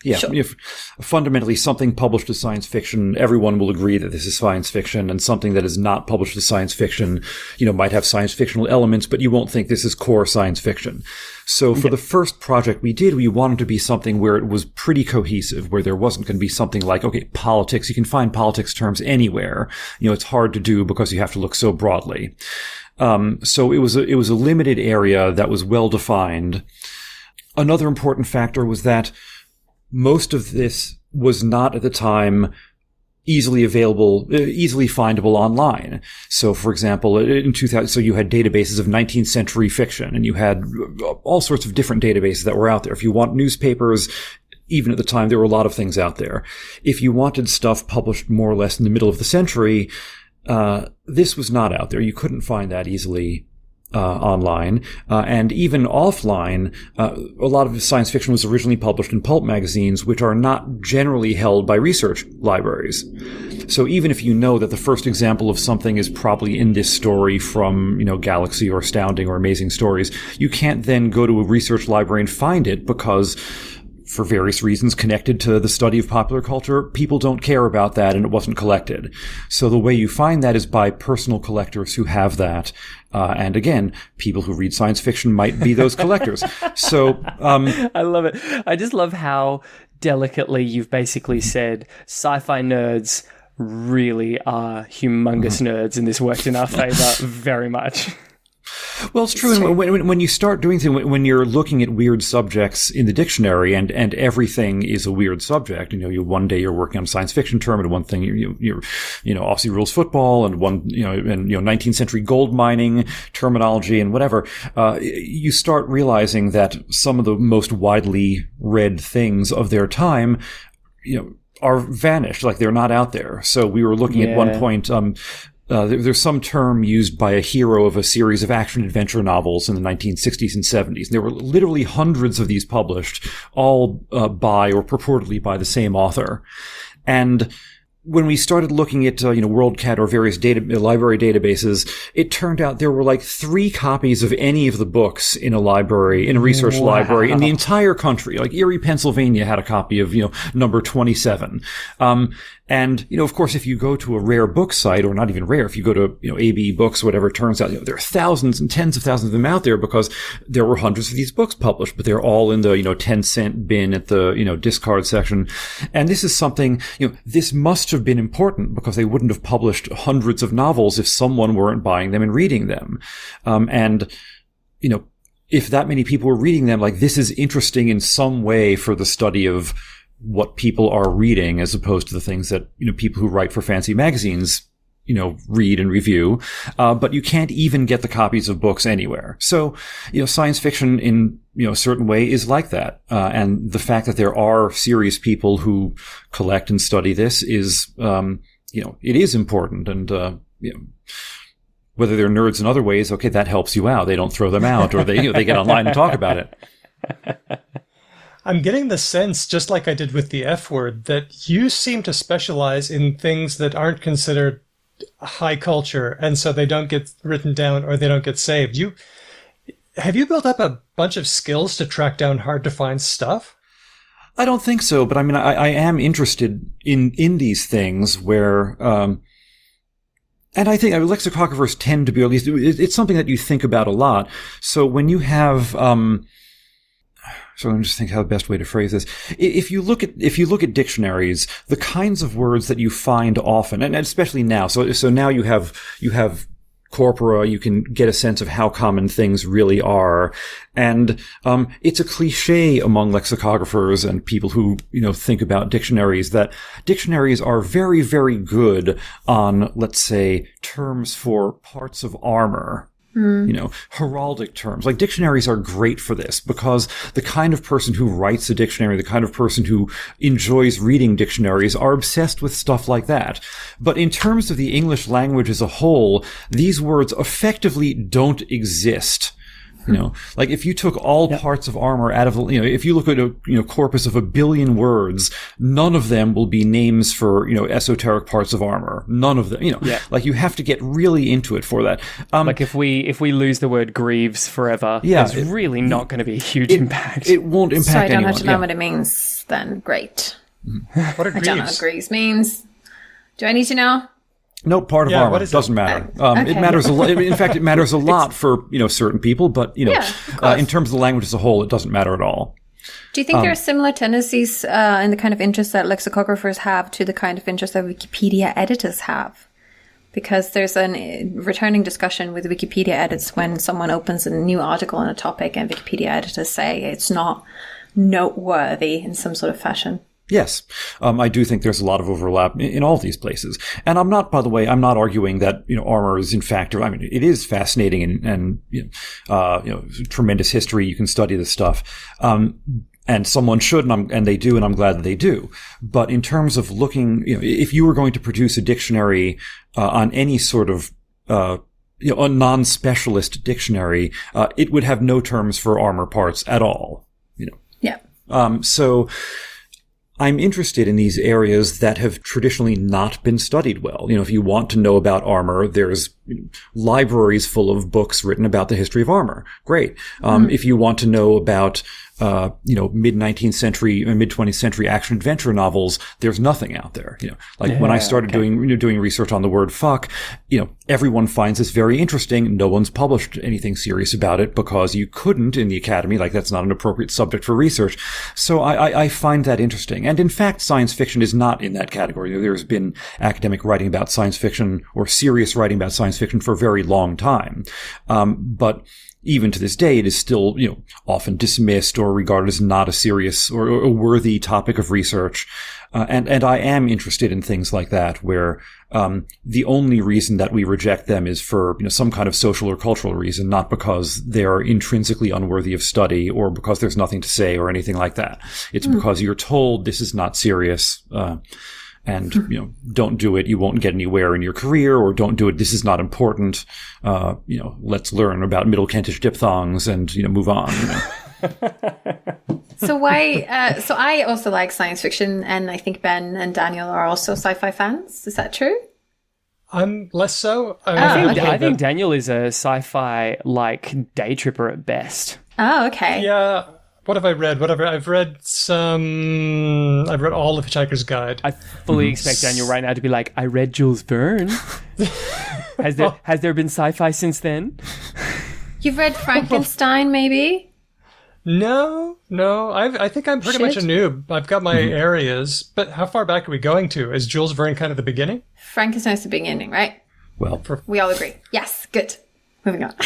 Yeah, sure. If fundamentally something published as science fiction, everyone will agree that this is science fiction, and something that is not published as science fiction, might have science fictional elements, but you won't think this is core science fiction. So for the first project we did, we wanted to be something where it was pretty cohesive, where there wasn't going to be something like, okay, politics, you can find politics terms anywhere. It's hard to do because you have to look so broadly. So it was a limited area that was well defined. Another important factor was that most of this was not at the time easily available, easily findable online. So, for example, in 2000, so you had databases of 19th century fiction, and you had all sorts of different databases that were out there. If you want newspapers, even at the time, there were a lot of things out there. If you wanted stuff published more or less in the middle of the century, this was not out there. You couldn't find that easily online, and even offline. A lot of science fiction was originally published in pulp magazines, which are not generally held by research libraries. So even if you know that the first example of something is probably in this story from, Galaxy or Astounding or Amazing Stories, you can't then go to a research library and find it because, for various reasons connected to the study of popular culture, people don't care about that and it wasn't collected. So the way you find that is by personal collectors who have that. And again, people who read science fiction might be those collectors. So, I love it. I just love how delicately you've basically said sci-fi nerds really are humongous nerds, and this worked in our favor very much. Well, it's true. And when you start doing things, when you're looking at weird subjects in the dictionary, and everything is a weird subject, one day you're working on a science fiction term, and one thing you're Aussie rules football, and 19th century gold mining terminology, and whatever. You start realizing that some of the most widely read things of their time, are vanished, like they're not out there. So we were looking at one point. There's some term used by a hero of a series of action-adventure novels in the 1960s and 70s. And there were literally hundreds of these published, all by or purportedly by the same author. And when we started looking at, WorldCat or various library databases, it turned out there were like 3 copies of any of the books in a library, in a research library in the entire country. Like Erie, Pennsylvania had a copy of, number 27. And, of course, if you go to a rare book site, or not even rare, if you go to, AB Books, whatever, it turns out, there are thousands and tens of thousands of them out there because there were hundreds of these books published, but they're all in the, 10-cent bin at the, discard section. And this is something, this must have been important because they wouldn't have published hundreds of novels if someone weren't buying them and reading them. If that many people were reading them, like, this is interesting in some way for the study of what people are reading, as opposed to the things that, people who write for fancy magazines, read and review. But you can't even get the copies of books anywhere. So, science fiction in, a certain way is like that. And the fact that there are serious people who collect and study this is, it is important. And, whether they're nerds in other ways, okay, that helps you out. They don't throw them out, or they, they get online and talk about it. I'm getting the sense, just like I did with the F word, that you seem to specialize in things that aren't considered high culture, and so they don't get written down or they don't get saved. Have you built up a bunch of skills to track down hard to find stuff? I don't think so, but I mean, I am interested in these things where, and I think lexicographers tend to be, at least, it's something that you think about a lot. So when you have, so I'm just thinking how the best way to phrase this. If you look at dictionaries, the kinds of words that you find often, and especially now, so now you have corpora. You can get a sense of how common things really are. And it's a cliche among lexicographers and people who, think about dictionaries that dictionaries are very, very good on, let's say, terms for parts of armor. Heraldic terms. Like dictionaries are great for this because the kind of person who writes a dictionary, the kind of person who enjoys reading dictionaries are obsessed with stuff like that. But in terms of the English language as a whole, these words effectively don't exist. Like if you took all parts of armor out of, if you look at a, corpus of 1 billion words, none of them will be names for, esoteric parts of armor. None of them, like you have to get really into it for that. Like if we lose the word Greaves forever, there's really not going to be a huge impact. It won't impact anyone. So I don't have to know what it means then. Great. What are Greaves? I don't know what Greaves means. Do I need to know? No, part of armor. Doesn't matter. Okay. It matters a lot. In fact, it matters a lot for, certain people, but, in terms of the language as a whole, it doesn't matter at all. Do you think there are similar tendencies in the kind of interest that lexicographers have to the kind of interest that Wikipedia editors have? Because there's a returning discussion with Wikipedia edits when someone opens a new article on a topic and Wikipedia editors say it's not noteworthy in some sort of fashion. Yes. I do think there's a lot of overlap in all of these places. And I'm not, by the way, I'm not arguing that, armor is in fact, it is fascinating and tremendous history. You can study this stuff. And someone should, and they do, and I'm glad that they do. But in terms of looking, if you were going to produce a dictionary, on any sort of, a non-specialist dictionary, it would have no terms for armor parts at all, Yeah. So, I'm interested in these areas that have traditionally not been studied well. If you want to know about armor, there's libraries full of books written about the history of armor. Great. If you want to know about, mid-19th century, mid-20th century action adventure novels, there's nothing out there. When I started doing research on the word fuck, everyone finds this very interesting. No one's published anything serious about it because you couldn't in the academy. Like that's not an appropriate subject for research. So I find that interesting. And in fact, science fiction is not in that category. There's been academic writing about science fiction or serious writing about science fiction for a very long time. But even to this day, it is still, often dismissed or regarded as not a serious or a worthy topic of research. And I am interested in things like that, where the only reason that we reject them is for some kind of social or cultural reason, not because they are intrinsically unworthy of study or because there's nothing to say or anything like that. It's because you're told this is not serious. And, don't do it. You won't get anywhere in your career, or don't do it. This is not important. Let's learn about Middle Kentish diphthongs and, move on. So why, so I also like science fiction, and I think Ben and Daniel are also sci-fi fans. Is that true? I'm less so. I think Daniel is a sci-fi day tripper at best. Oh, okay. Yeah. What have I read? I've read all of Hitchhiker's Guide. I fully expect Daniel right now to be like, I read Jules Verne. Has there been sci-fi since then? You've read Frankenstein, maybe? No. I think I'm pretty much a noob. I've got my areas, but how far back are we going to? Is Jules Verne kind of the beginning? Frankenstein's the beginning, right? Well, we all agree. Yes, good. Moving on.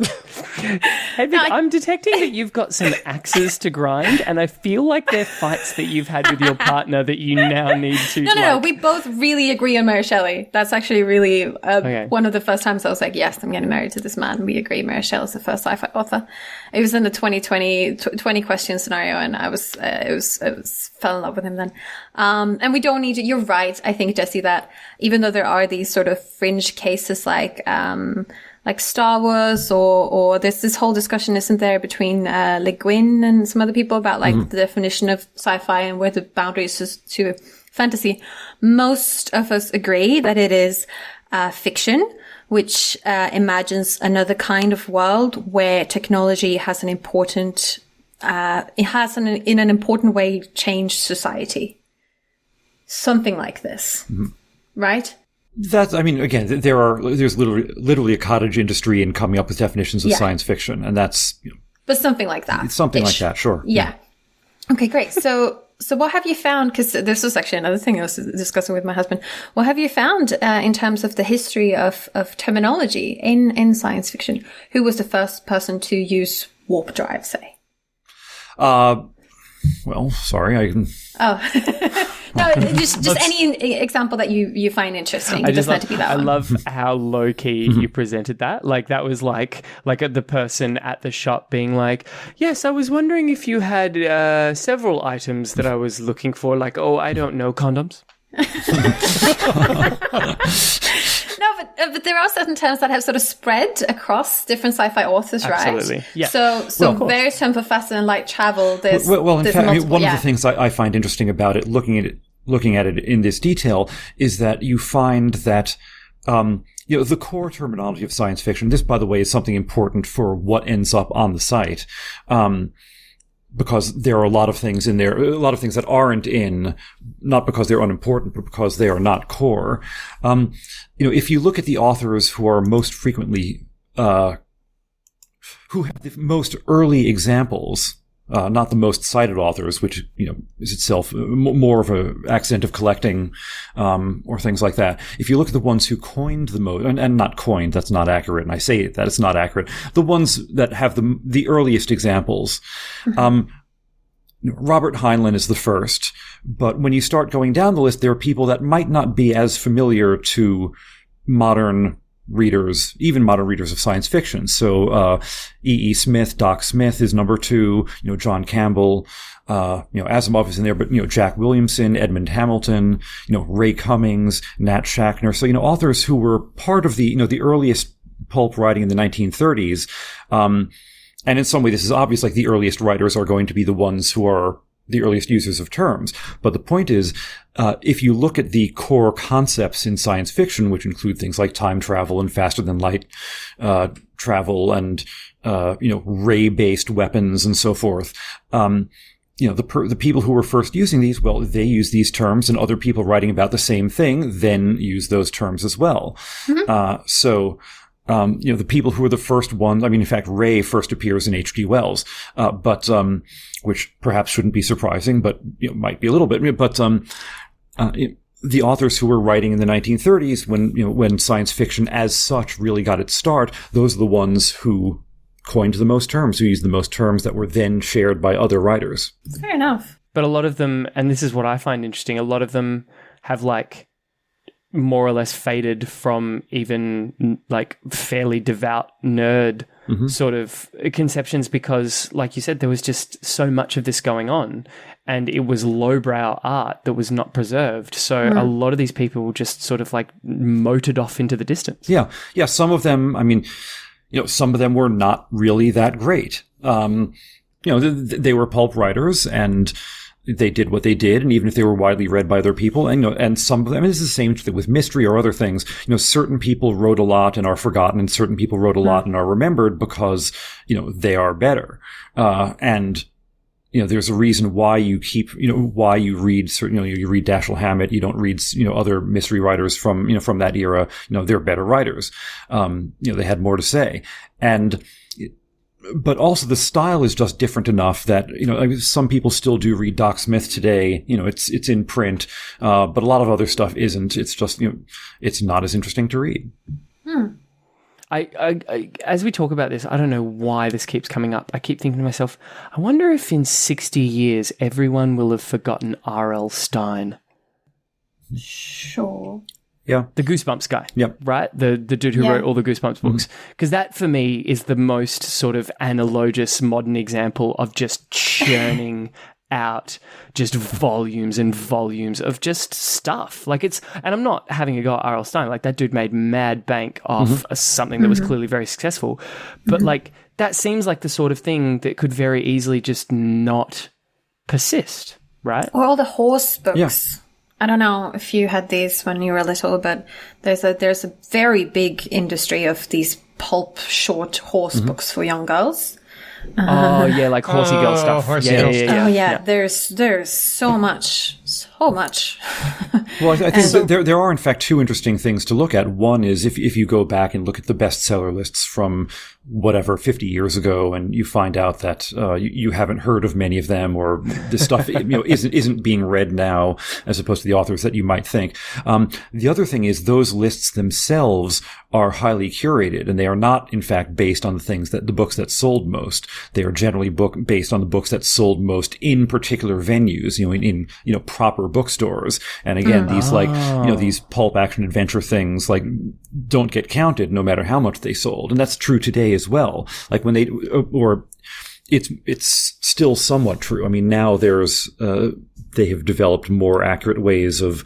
Hedvig, I'm detecting that you've got some axes to grind, and I feel like they're fights that you've had with your partner that you now need to... No. We both really agree on Mary Shelley. That's actually really one of the first times I was like, yes, I'm getting married to this man. We agree. Mary Shelley's the first sci-fi author. It was in the 20 question scenario, and I was fell in love with him then. And we don't need to... You're right, I think, Jesse, that even though there are these sort of fringe cases like Star Wars or there's this whole discussion, isn't there, between Le Guin and some other people about the definition of sci-fi and where the boundaries is to fantasy. Most of us agree that it is fiction, which imagines another kind of world where technology has an important in an important way changed society. Something like this, right? That's, again, there's literally a cottage industry in coming up with definitions of science fiction, and that's, but something like that. It's something like that, sure. Yeah. Okay, great. So So what have you found? Because this was actually another thing I was discussing with my husband. What have you found in terms of the history of terminology in science fiction? Who was the first person to use warp drive, say? Well, sorry, I can... Oh. No, just any example that you find interesting. It doesn't have to be that one. I love how low key you presented that. Like that was like the person at the shop being like, "Yes, I was wondering if you had several items that I was looking for. Like, oh, I don't know, condoms." No, but there are certain terms that have sort of spread across different sci-fi authors, right? Absolutely, yeah. So various terms for faster than light travel. There's in there's fact, multiple, one of the things I find interesting about it, looking at it in this detail, is that you find that the core terminology of science fiction. This, by the way, is something important for what ends up on the site. Because there are a lot of things in there, a lot of things that aren't in, not because they're unimportant, but because they are not core. If you look at the authors who are most frequently, who have the most early examples, not the most cited authors, which, is itself more of an accident of collecting, or things like that. If you look at the ones who coined the most, and not coined, that's not accurate, and I say that it's not accurate, the ones that have the earliest examples, Robert Heinlein is the first, but when you start going down the list, there are people that might not be as familiar to modern readers, even modern readers of science fiction. So, E.E. Smith, Doc Smith is number 2, John Campbell, Asimov is in there, but, Jack Williamson, Edmund Hamilton, Ray Cummings, Nat Shackner. So, authors who were part of the earliest pulp writing in the 1930s. And in some way, this is obvious, like the earliest writers are going to be the ones who are the earliest users of terms. But the point is, if you look at the core concepts in science fiction, which include things like time travel and faster than light travel and ray-based weapons and so forth, the people who were first using these, well, they use these terms, and other people writing about the same thing then use those terms as well. The people who were the first ones, in fact, Ray first appears in H.G. Wells, but which perhaps shouldn't be surprising, but might be a little bit. But the authors who were writing in the 1930s, when science fiction as such really got its start, those are the ones who coined the most terms, who used the most terms that were then shared by other writers. Fair enough. But a lot of them, and this is what I find interesting, a lot of them have more or less faded from even fairly devout nerd sort of conceptions because, like you said, there was just so much of this going on and it was lowbrow art that was not preserved. So a lot of these people just sort of motored off into the distance. Yeah. Yeah. Some of them, some of them were not really that great. They were pulp writers and they did what they did, and even if they were widely read by other people, and some of them, it's the same with mystery or other things. Certain people wrote a lot and are forgotten, and certain people wrote a lot and are remembered because they are better. And there's a reason why you keep, why you read certain, you read Dashiell Hammett, you don't read, other mystery writers from that era. They're better writers. They had more to say, but also the style is just different enough that, some people still do read Doc Smith today. It's in print. But a lot of other stuff isn't. It's just, it's not as interesting to read. I as we talk about this, I don't know why this keeps coming up. I keep thinking to myself, I wonder if in 60 years, everyone will have forgotten R.L. Stine. Sure. Yeah. The Goosebumps guy. Yep. Right? The dude who wrote all the Goosebumps books. Because that, for me, is the most sort of analogous modern example of just churning out just volumes and volumes of just stuff. And I'm not having a go at R.L. Stine. That dude made mad bank off something that was clearly very successful. But, that seems like the sort of thing that could very easily just not persist, right? Or all the horse books. Yeah. I don't know if you had these when you were little, but there's a very big industry of these pulp short horse books for young girls. Oh yeah, like horsey girl stuff. Horsey Yeah, girl yeah, stuff. yeah, Oh yeah. yeah, there's so much. Well, I think there are, in fact, two interesting things to look at. One is if you go back and look at the bestseller lists from whatever 50 years ago, and you find out that you haven't heard of many of them, or the stuff isn't being read now, as opposed to the authors that you might think. The other thing is those lists themselves are highly curated, and they are not, in fact, based on the books that sold most. They are generally based on the books that sold most in particular venues, in proper bookstores. And again, these pulp action adventure things don't get counted no matter how much they sold. And that's true today as well. Like when it's still somewhat true. I mean, now they have developed more accurate ways of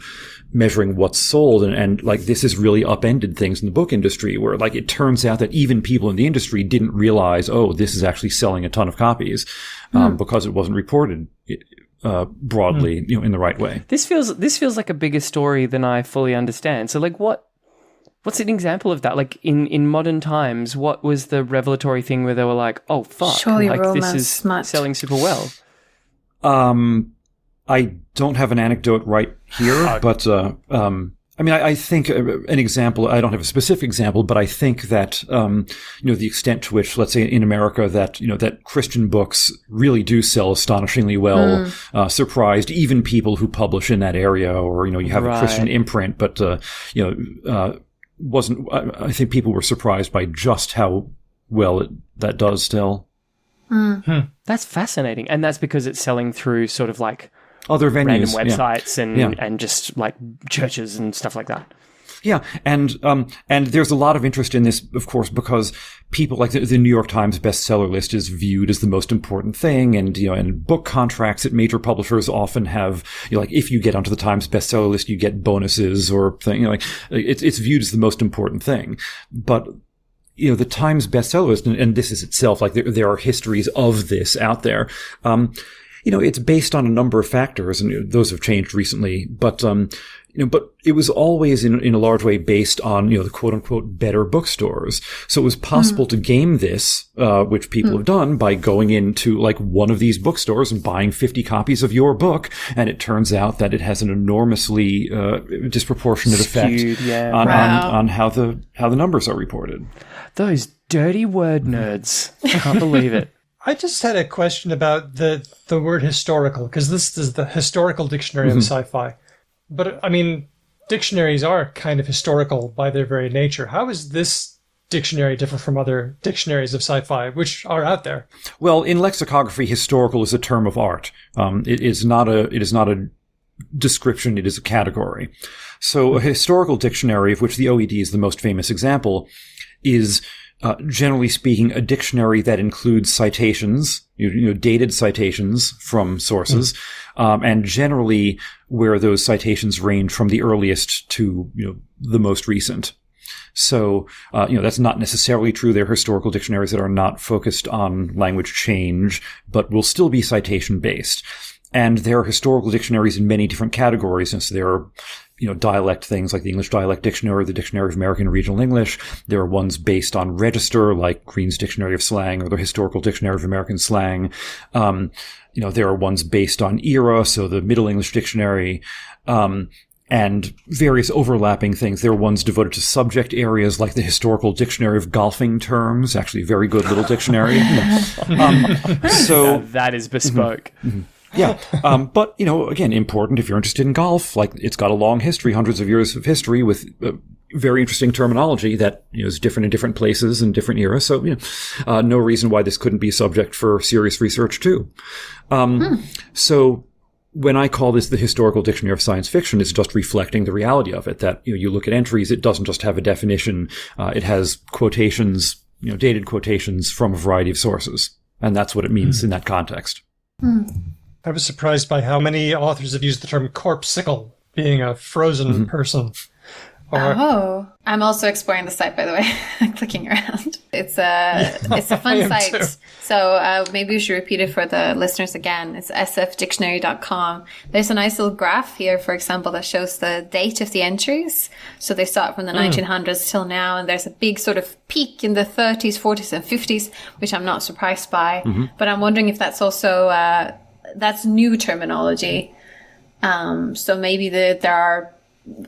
measuring what's sold, and this has really upended things in the book industry, where it turns out that even people in the industry didn't realize, this is actually selling a ton of copies, because it wasn't reported broadly, in the right way. This feels like a bigger story than I fully understand. So what's an example of that? Like in modern times, what was the revelatory thing where they were like, oh fuck, surely this is selling super well? I don't have an anecdote right here, but I think an example, I don't have a specific example, but I think that, the extent to which, let's say in America, that Christian books really do sell astonishingly well, surprised even people who publish in that area, or, you have a Christian imprint, but, I think people were surprised by just how well that does still. That's fascinating. And that's because it's selling through sort of other venues, random websites and just churches and stuff like that. Yeah, and there's a lot of interest in this, of course, because people the New York Times bestseller list is viewed as the most important thing, and book contracts at major publishers often have if you get onto the Times bestseller list, you get bonuses or thing. It's viewed as the most important thing, but. The Times bestseller list, and this is itself there are histories of this out there. It's based on a number of factors, and those have changed recently. But but it was always in a large way based on the quote unquote better bookstores. So it was possible to game this, which people have done by going into one of these bookstores and buying 50 copies of your book, and it turns out that it has an enormously disproportionate effect on how the numbers are reported. Those dirty word nerds! I can't believe it. I just had a question about the word historical, because this is the historical dictionary of sci-fi. But, I mean, dictionaries are kind of historical by their very nature. How is this dictionary different from other dictionaries of sci-fi, which are out there? Well, in lexicography, historical is a term of art. It is not a description, it is a category. So a historical dictionary, of which the OED is the most famous example, is generally speaking, a dictionary that includes citations, dated citations from sources, and generally where those citations range from the earliest to, the most recent. So, that's not necessarily true. There are historical dictionaries that are not focused on language change, but will still be citation based. And there are historical dictionaries in many different categories, since there are dialect things like the English Dialect Dictionary, the Dictionary of American and Regional English. There are ones based on register, like Green's Dictionary of Slang or the Historical Dictionary of American Slang. There are ones based on era, so the Middle English Dictionary, and various overlapping things. There are ones devoted to subject areas, like the Historical Dictionary of Golfing Terms, actually a very good little dictionary. So that is bespoke. Yeah. But, again, important if you're interested in golf. It's got a long history, hundreds of years of history with very interesting terminology that, is different in different places and different eras. So, no reason why this couldn't be subject for serious research too. So when I call this the Historical Dictionary of Science Fiction, it's just reflecting the reality of it, that, you look at entries, it doesn't just have a definition. It has quotations, dated quotations from a variety of sources. And that's what it means in that context. I was surprised by how many authors have used the term corpsicle, being a frozen person. Oh, I'm also exploring the site, by the way. Clicking around. It's a fun site. Too. So maybe we should repeat it for the listeners again. It's sfdictionary.com. There's a nice little graph here, for example, that shows the date of the entries. So they start from the 1900s till now, and there's a big sort of peak in the 30s, 40s, and 50s, which I'm not surprised by. But I'm wondering if that's also that's new terminology. So maybe there are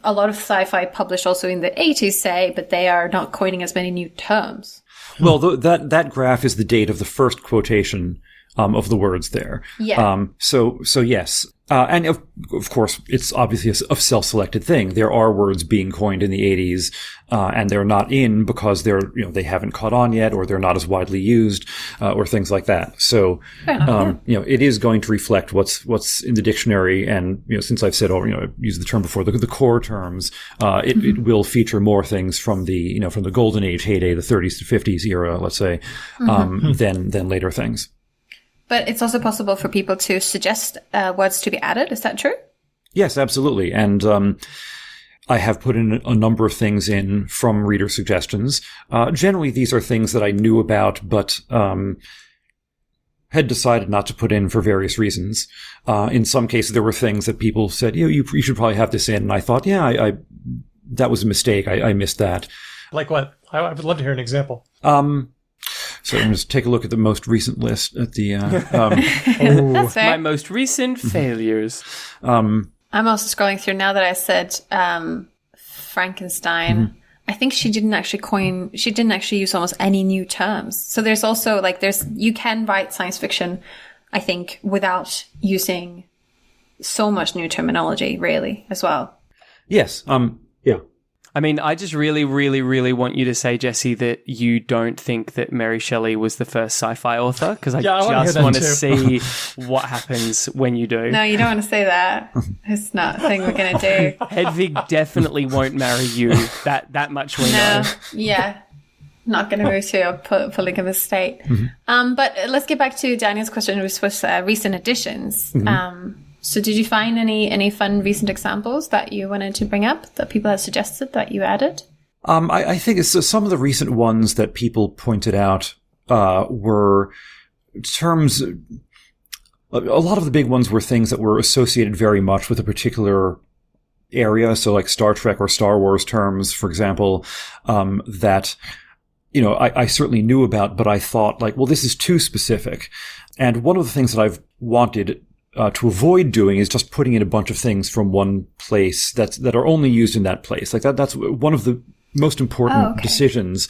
a lot of sci-fi published also in the 80s, say, but they are not coining as many new terms. Well, that graph is the date of the first quotation of the words there. Yeah. So yes. And of course, it's obviously a self-selected thing. There are words being coined in the 80s, and they're not in because they haven't caught on yet, or they're not as widely used, or things like that. So, it is going to reflect what's in the dictionary. And, since I've said, I used the term before, the core terms, it will feature more things from the golden age heyday, the 30s to 50s era, let's say, than later things. But it's also possible for people to suggest words to be added. Is that true? Yes, absolutely. And I have put in a number of things in from reader suggestions. Generally, these are things that I knew about, but had decided not to put in for various reasons. In some cases, there were things that people said, you should probably have this in. And I thought, that was a mistake. I missed that. Like what? I would love to hear an example. So I'm just take a look at the most recent list at the. That's fair. My most recent failures. I'm also scrolling through now that I said Frankenstein. I think she didn't actually use almost any new terms. So there's also you can write science fiction, I think, without using so much new terminology, really, as well. Yes. Yeah. I mean, I just really, really, really want you to say, Jesse, that you don't think that Mary Shelley was the first sci-fi author, because I just want to see what happens when you do. No, you don't want to say that. It's not a thing we're going to do. Hedvig definitely won't marry you. That much we know. Yeah. Not going to move to a polygamous state. But let's get back to Daniel's question, which was recent additions. So did you find any fun recent examples that you wanted to bring up that people had suggested that you added? I think some of the recent ones that people pointed out were terms. A lot of the big ones were things that were associated very much with a particular area. So like Star Trek or Star Wars terms, for example, that, I certainly knew about, but I thought this is too specific. And one of the things that I've wanted to avoid doing is just putting in a bunch of things from one place that are only used in that place. That's one of the most important decisions,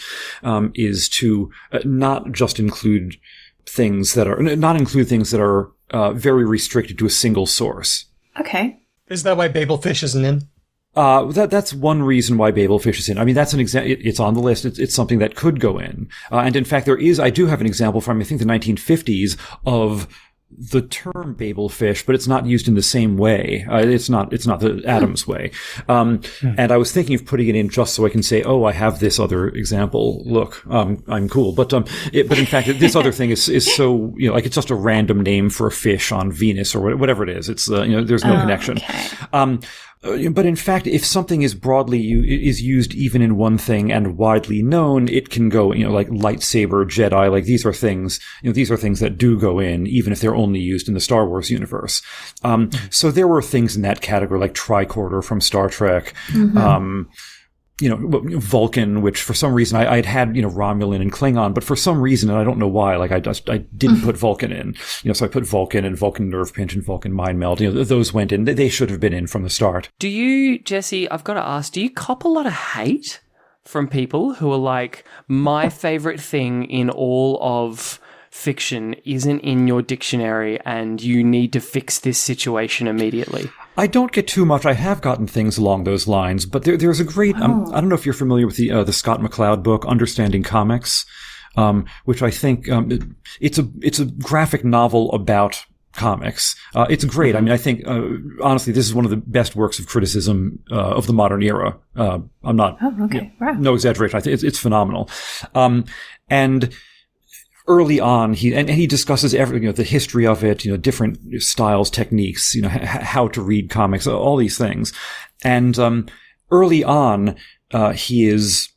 is to not just include things that are very restricted to a single source. Okay. Is that why Babelfish isn't in? That's one reason why Babelfish is in. I mean, that's an example. It's on the list. It's something that could go in. And in fact, I do have an example from, I think, the 1950s of the term Babelfish, but it's not used in the same way. It's not the Adams way. And I was thinking of putting it in just so I can say, I have this other example. Look, I'm cool. But in fact, this other thing is so, it's just a random name for a fish on Venus or whatever it is. It's, there's no connection. Okay. But in fact, if something is broadly is used even in one thing and widely known, it can go, like lightsaber, Jedi, these are things that do go in, even if they're only used in the Star Wars universe. So there were things in that category like tricorder from Star Trek, Vulcan, which for some reason I'd had, Romulan and Klingon, but for some reason, and I don't know why, I didn't put Vulcan in. So I put Vulcan and Vulcan nerve pinch and Vulcan mind meld. Those went in. They should have been in from the start. Do you, Jesse, I've got to ask, do you cop a lot of hate from people who are like, my favorite thing in all of fiction isn't in your dictionary and you need to fix this situation immediately? I don't get too much. I have gotten things along those lines, but there's a great, I don't know if you're familiar with the Scott McCloud book, Understanding Comics, which I think, it's a graphic novel about comics. It's great. I mean, I think, honestly, this is one of the best works of criticism, of the modern era. I'm not, wow. No exaggeration. I think it's phenomenal. And early on, he discusses everything, the history of it, different styles, techniques, how to read comics, all these things. And, early on, he is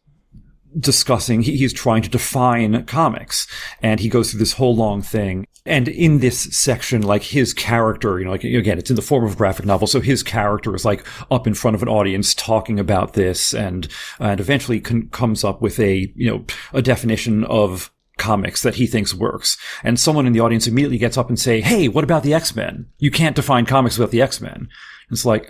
discussing, he's trying to define comics, and he goes through this whole long thing. And in this section, like, his character, like, again, it's in the form of a graphic novel, so his character is like up in front of an audience talking about this, and eventually comes up with a definition of comics that he thinks works. And someone in the audience immediately gets up and say, "Hey, what about the X-Men? You can't define comics without the X-Men." It's like,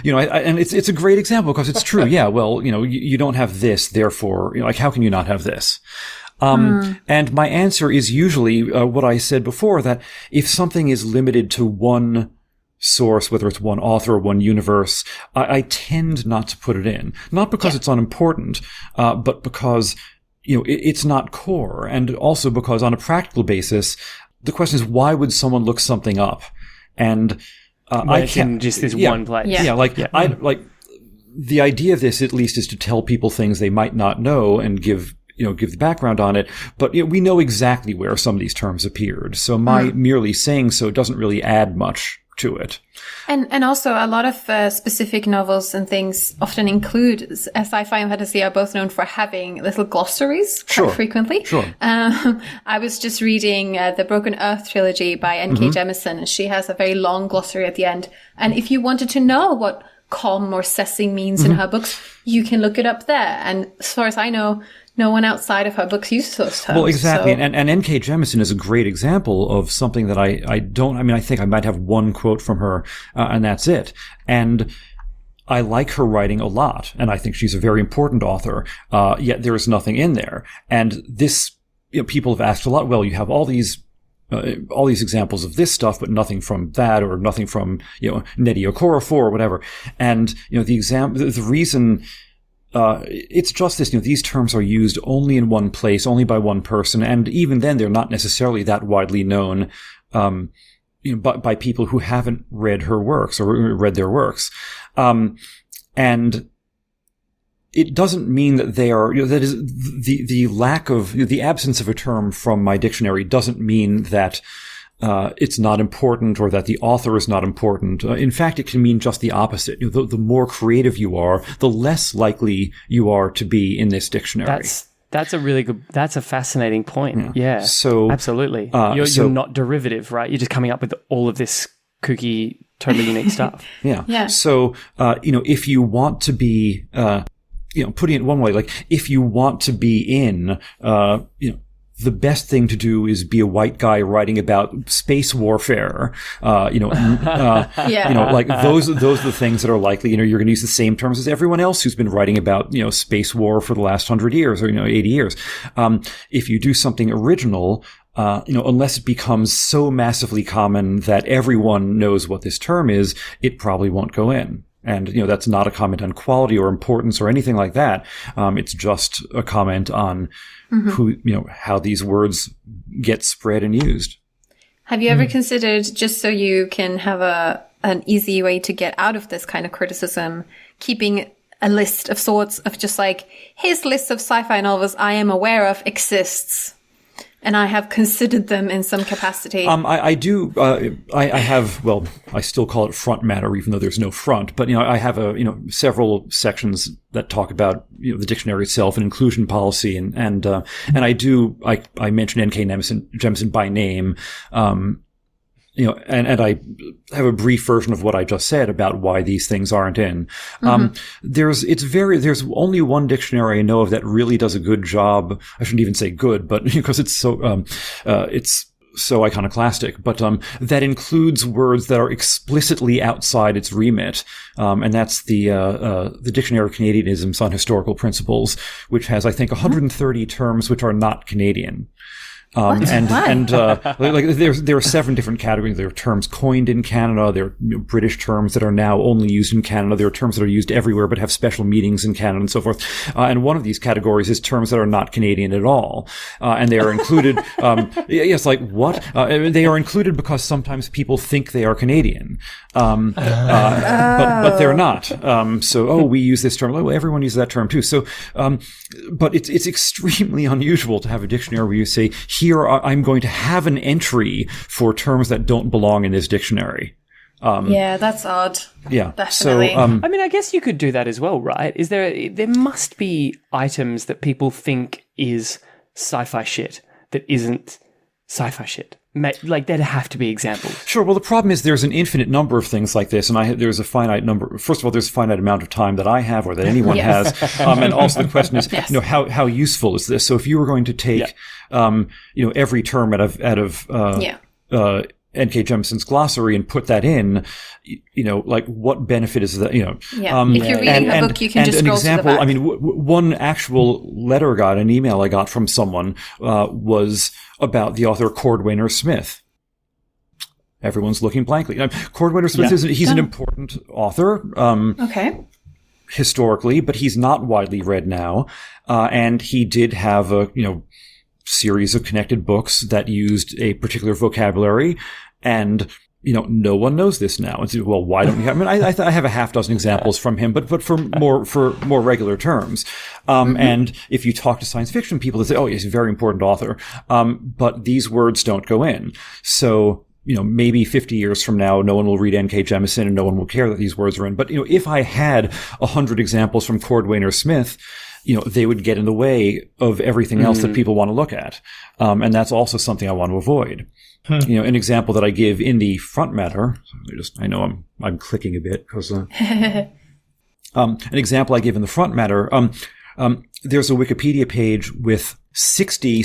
and it's a great example because it's true. Yeah, well, you don't have this, therefore, like, how can you not have this? And my answer is usually what I said before, that if something is limited to one source, whether it's one author or one universe, I tend not to put it in. Not because it's unimportant, but because, it's not core. And also because on a practical basis, the question is, why would someone look something up? And I can't just this one place. The idea of this, at least, is to tell people things they might not know and give the background on it. But we know exactly where some of these terms appeared. So my merely saying so doesn't really add much to it. And also a lot of specific novels and things often include, sci-fi and fantasy are both known for having little glossaries quite frequently. Sure. I was just reading the Broken Earth trilogy by N.K. Jemisin. She has a very long glossary at the end. And if you wanted to know what calm or cessing means in her books, you can look it up there. And as far as I know, no one outside of her books uses those terms. Well, exactly. So. And N.K. Jemisin is a great example of something that I think I might have one quote from her, and that's it. And I like her writing a lot, and I think she's a very important author, yet there is nothing in there. And this, people have asked a lot, well, you have all these examples of this stuff, but nothing from that, or nothing from, Nnedi Okorafor or whatever. And, the reason, it's just this, these terms are used only in one place, only by one person, and even then they're not necessarily that widely known, by people who haven't read her works or read their works. And it doesn't mean that they are, that is, the lack of, the absence of a term from my dictionary doesn't mean that it's not important or that the author is not important. In fact, it can mean just the opposite. The more creative you are, the less likely you are to be in this dictionary. That's a fascinating point. Yeah. So absolutely. You're not derivative, right? You're just coming up with all of this kooky, totally unique stuff. Yeah. So, if you want to be, putting it one way, like, if you want to be in, the best thing to do is be a white guy writing about space warfare. Like, those are the things that are likely, you're going to use the same terms as everyone else who's been writing about, space war for the last 100 years or, 80 years. If you do something original, unless it becomes so massively common that everyone knows what this term is, it probably won't go in. And, that's not a comment on quality or importance or anything like that. It's just a comment on who, how these words get spread and used. Have you ever considered, just so you can have an easy way to get out of this kind of criticism, keeping a list of sorts of just like, his list of sci-fi novels I am aware of exists, and I have considered them in some capacity? I do. I have. Well, I still call it front matter, even though there's no front. But I have several sections that talk about the dictionary itself and inclusion policy, and I do. I mention N.K. Jemisin by name. And I have a brief version of what I just said about why these things aren't in. There's only one dictionary I know of that really does a good job. I shouldn't even say good, but because it's so iconoclastic, but that includes words that are explicitly outside its remit, and that's the Dictionary of Canadianisms on Historical Principles, which has, I think, 130 terms which are not Canadian. There are 7 different categories. There are terms coined in Canada. There are British terms that are now only used in Canada. There are terms that are used everywhere but have special meanings in Canada and so forth. And one of these categories is terms that are not Canadian at all. And they are included, yes, like what? They are included because sometimes people think they are Canadian. But they're not. We use this term. Well, everyone uses that term too. So, but it's extremely unusual to have a dictionary where you say, here I'm going to have an entry for terms that don't belong in this dictionary. Yeah, that's odd. Yeah. Definitely. So, I mean, I guess you could do that as well, right? There must be items that people think is sci-fi shit that isn't sci-fi shit. Like, there'd have to be examples. sure. Well, the problem is there's an infinite number of things like this, and there's a finite number. First of all, there's a finite amount of time that I have or that anyone has. And also the question is, how useful is this? So if you were going to take, every term out of N.K. Jemisin's glossary and put that in, like what benefit is that? If you're reading a book, you can just scroll to the back. I mean, one actual letter I got, an email I got from someone, was about the author Cordwainer Smith. Everyone's looking blankly. Cordwainer Smith he's an important author. Historically, but he's not widely read now. And he did have a, series of connected books that used a particular vocabulary, and no one knows this now. And so, well, why don't we have? I mean, I have a half dozen examples from him, but for more regular terms. And if you talk to science fiction people, they say, "Oh, he's a very important author," but these words don't go in. So, maybe 50 years from now, no one will read N.K. Jemisin and no one will care that these words are in. But if I had 100 examples from Cordwainer Smith, they would get in the way of everything else that people want to look at. And that's also something I want to avoid. An example that I give in the front matter, I know I'm clicking a bit because, an example I give in the front matter, there's a Wikipedia page with 60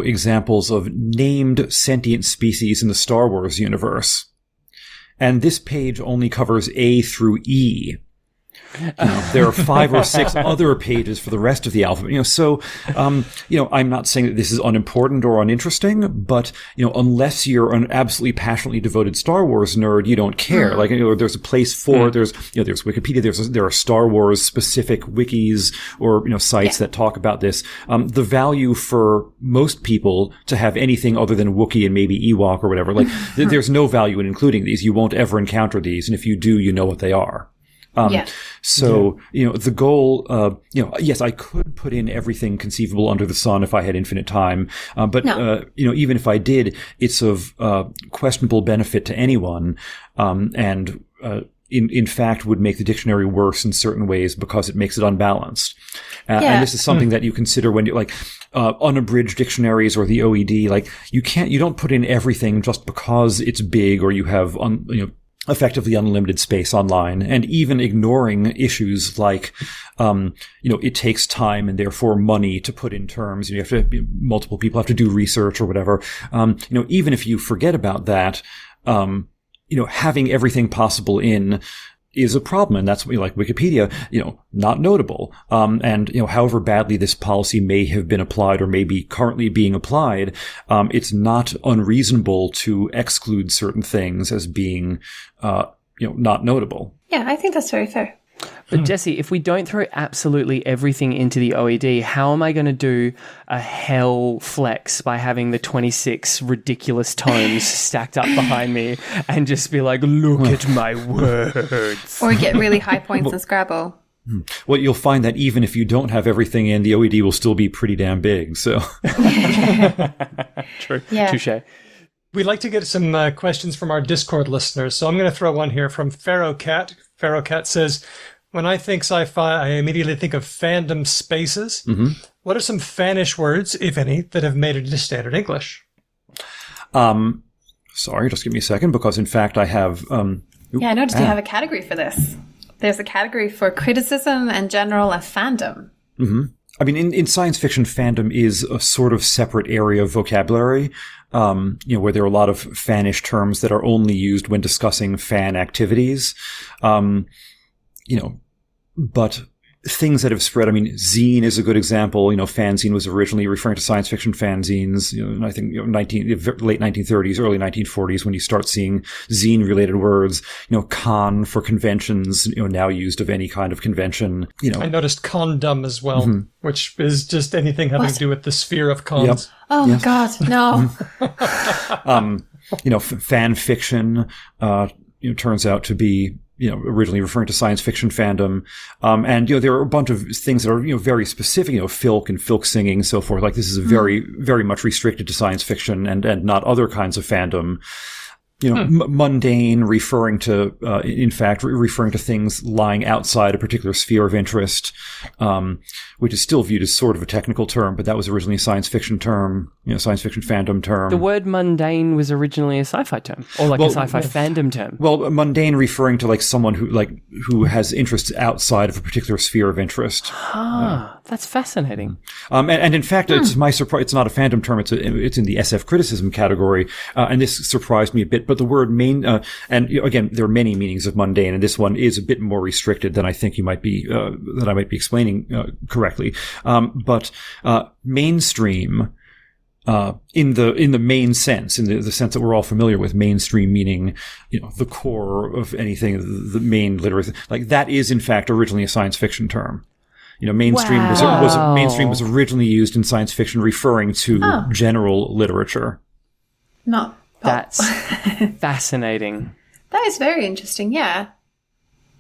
examples of named sentient species in the Star Wars universe. And this page only covers A through E. There are 5 or 6 other pages for the rest of the alphabet. So, I'm not saying that this is unimportant or uninteresting, but, unless you're an absolutely passionately devoted Star Wars nerd, you don't care. Like, there's a place for, there's Wikipedia, there are Star Wars specific wikis or, sites that talk about this. The value for most people to have anything other than Wookiee and maybe Ewok or whatever, like, there's no value in including these. You won't ever encounter these. And if you do, you know what they are. So, the goal, yes, I could put in everything conceivable under the sun if I had infinite time. But even if I did, it's of, questionable benefit to anyone. And, in fact would make the dictionary worse in certain ways because it makes it unbalanced. And this is something that you consider when you unabridged dictionaries or the OED, like you don't put in everything just because it's big or you have, effectively unlimited space online, and even ignoring issues like, it takes time and therefore money to put in terms. You have to, multiple people have to do research or whatever. Even if you forget about that, having everything possible in is a problem. And that's like Wikipedia, not notable. And, however badly this policy may have been applied or may be currently being applied, it's not unreasonable to exclude certain things as being, not notable. Yeah, I think that's very fair. But Jesse, if we don't throw absolutely everything into the OED, how am I going to do a hell flex by having the 26 ridiculous tomes stacked up behind me and just be like, look at my words? Or get really high points in Scrabble. Well, you'll find that even if you don't have everything in, the OED will still be pretty damn big. So, True. Yeah. Touche. We'd like to get some questions from our Discord listeners. So I'm going to throw one here from Pharaoh Cat. Pharaoh Cat says, when I think sci-fi, I immediately think of fandom spaces. What are some fanish words, if any, that have made it into standard English? Sorry, just give me a second, because in fact I have... I noticed you have a category for this. There's a category for criticism and general of fandom. I mean, in science fiction, fandom is a sort of separate area of vocabulary, where there are a lot of fanish terms that are only used when discussing fan activities. But things that have spread, I mean, zine is a good example. Fanzine was originally referring to science fiction fanzines, I think, late 1930s, early 1940s, when you start seeing zine-related words. Con for conventions, now used of any kind of convention. I noticed condom as well, which is just anything having to do with the sphere of cons. Yep. Oh, my God, no. Fan fiction, turns out to be, originally referring to science fiction fandom. And, there are a bunch of things that are, very specific, filk and filk singing, so forth. Like, this is very, very much restricted to science fiction and not other kinds of fandom. mundane, referring to, in fact, referring to things lying outside a particular sphere of interest, which is still viewed as sort of a technical term, but that was originally a science fiction term, science fiction fandom term. The word mundane was originally a sci-fi term, or a sci-fi fandom term. Well, mundane referring to someone who has interests outside of a particular sphere of interest. That's fascinating. And in fact, it's my surprise. It's not a fandom term. It's in the SF criticism category, and this surprised me a bit. But the word main, and again, there are many meanings of mundane, and this one is a bit more restricted than I think you might be that I might be explaining correctly. But mainstream. In the main sense, in the sense that we're all familiar with, mainstream meaning, the core of anything, the main literacy, that is in fact originally a science fiction term. Mainstream mainstream was originally used in science fiction, referring to general literature. Not That's fascinating. That is very interesting. Yeah.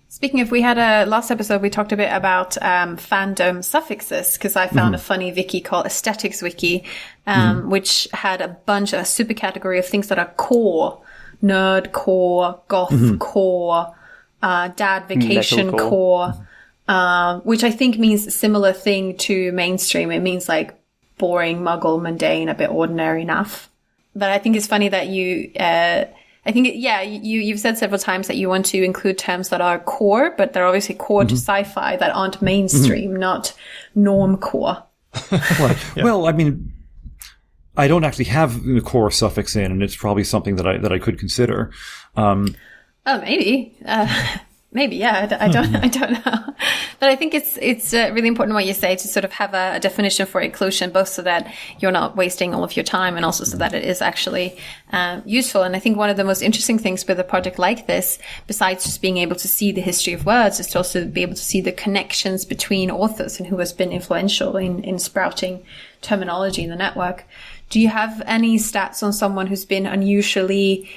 Speaking of, we had a last episode, we talked a bit about fandom suffixes, because I found a funny wiki called Aesthetics Wiki, which had a super category of things that are core, nerd core, goth core, dad vacation core, which I think means a similar thing to mainstream. It means boring, muggle, mundane, a bit ordinary enough. But I think it's funny that you've said several times that you want to include terms that are core, but they're obviously core to sci-fi that aren't mainstream, not norm core. Well, I mean, I don't actually have the core suffix in, and it's probably something that I could consider. Maybe. Maybe, yeah. I don't know. But I think it's really important what you say to sort of have a definition for inclusion, both so that you're not wasting all of your time and also so that it is actually useful. And I think one of the most interesting things with a project like this, besides just being able to see the history of words, is to also be able to see the connections between authors and who has been influential in sprouting terminology in the network. Do you have any stats on someone who's been unusually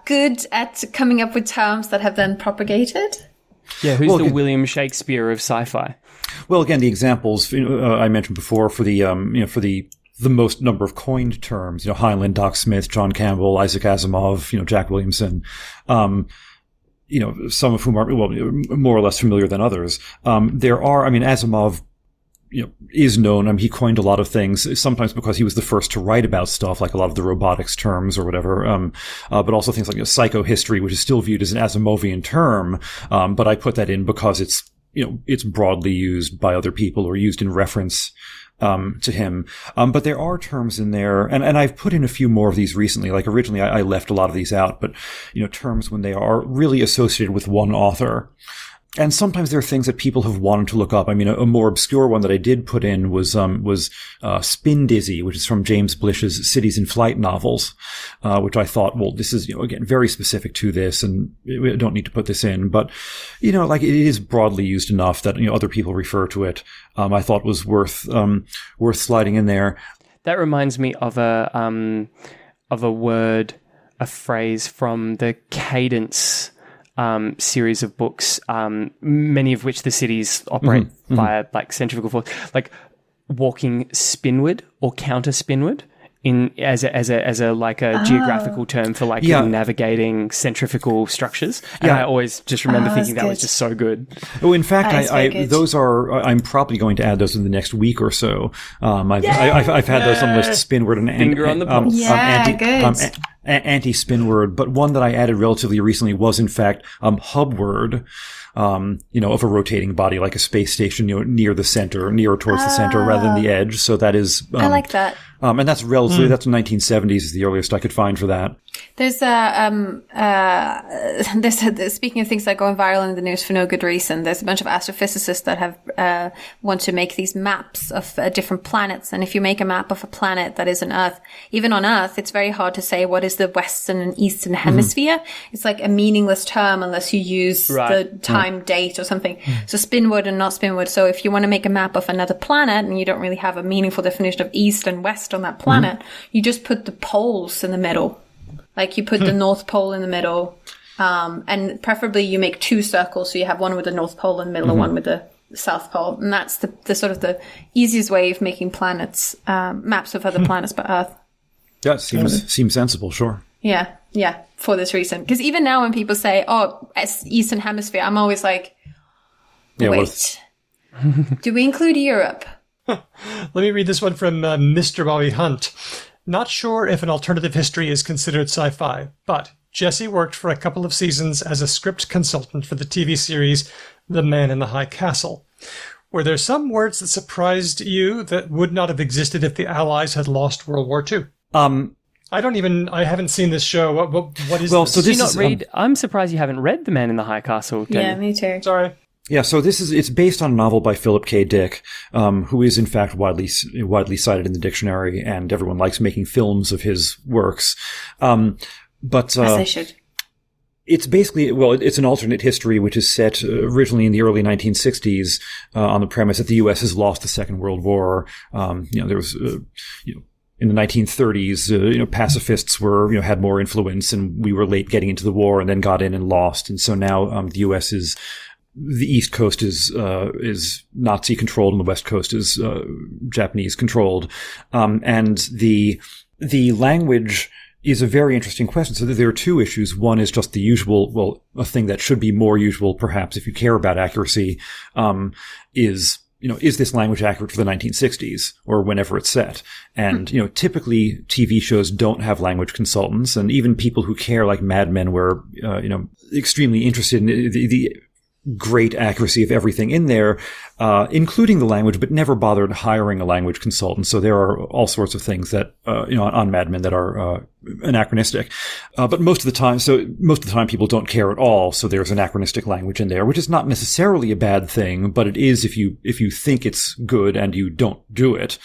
good at coming up with terms that have then propagated? Yeah, who's the William Shakespeare of sci-fi? Well, again, the examples I mentioned before for the most number of coined terms, Heinlein, Doc Smith, John Campbell, Isaac Asimov, Jack Williamson, some of whom are more or less familiar than others. There are, Asimov, is known. He coined a lot of things, sometimes because he was the first to write about stuff, like a lot of the robotics terms or whatever. But also things like psychohistory, which is still viewed as an Asimovian term. But I put that in because it's broadly used by other people or used in reference to him. But there are terms in there, and I've put in a few more of these recently. Like originally I left a lot of these out, but, terms when they are really associated with one author. And sometimes there are things that people have wanted to look up. A more obscure one that I did put in was Spin Dizzy, which is from James Blish's Cities in Flight novels, which I thought, well, this is, again, very specific to this, and we don't need to put this in. But, it is broadly used enough that, other people refer to it. I thought was worth sliding in there. That reminds me of a phrase from the Cadence series of books, many of which the cities operate via centrifugal force, like walking spinward or counter spinward as a geographical term for navigating centrifugal structures. And I always just remember thinking that was just so good. Oh, in fact, I'm probably going to add those in the next week or so. I've had those on the list, spinward and finger on the pulse. Anti-spinword, but one that I added relatively recently was in fact hubward, of a rotating body like a space station, near the center, nearer towards the center rather than the edge. So that is I like that. And that's relatively that's the 1970s is the earliest I could find for that. There's speaking of things that are going viral in the news for no good reason, there's a bunch of astrophysicists that have want to make these maps of different planets. And if you make a map of a planet that isn't Earth, even on Earth, it's very hard to say what is the Western and Eastern hemisphere. It's like a meaningless term unless you use the time, date or something. So spinward and not spinward. So if you want to make a map of another planet and you don't really have a meaningful definition of East and West on that planet, you just put the poles in the middle. Like you put the North Pole in the middle, and preferably you make two circles. So you have one with the North Pole in the middle and one with the South Pole. And that's the sort of the easiest way of making planets, maps of other planets but Earth. Yeah, seems sensible, sure. Yeah, for this reason. Because even now when people say, oh, it's Eastern Hemisphere, I'm always like, wait, do we include Europe? Let me read this one from Mr. Bobby Hunt. Not sure if an alternative history is considered sci-fi, but Jesse worked for a couple of seasons as a script consultant for the TV series The Man in the High Castle. Were there some words that surprised you that would not have existed if the Allies had lost World War II? I haven't seen this show. What is this? So this Did you not is, read? I'm surprised you haven't read The Man in the High Castle. Yeah, me too. Sorry. Yeah, so it's based on a novel by Philip K. Dick, who is in fact widely cited in the dictionary, and everyone likes making films of his works. But as they should. It's basically, it's an alternate history which is set originally in the early 1960s on the premise that the U.S. has lost the Second World War. There was, in the 1930s, pacifists had more influence, and we were late getting into the war, and then got in and lost, and so now the U.S. The East Coast is Nazi controlled, and the West Coast is Japanese controlled, and the language is a very interesting question. So there are two issues. One is just the usual, a thing that should be more usual, perhaps, if you care about accuracy, is this language accurate for the 1960s or whenever it's set? And, typically TV shows don't have language consultants, and even people who care, like Mad Men, were, extremely interested in the great accuracy of everything in there, including the language, but never bothered hiring a language consultant. So there are all sorts of things that, on Mad Men that are anachronistic. But most of the time people don't care at all. So there's anachronistic language in there, which is not necessarily a bad thing, but it is if you think it's good and you don't do it.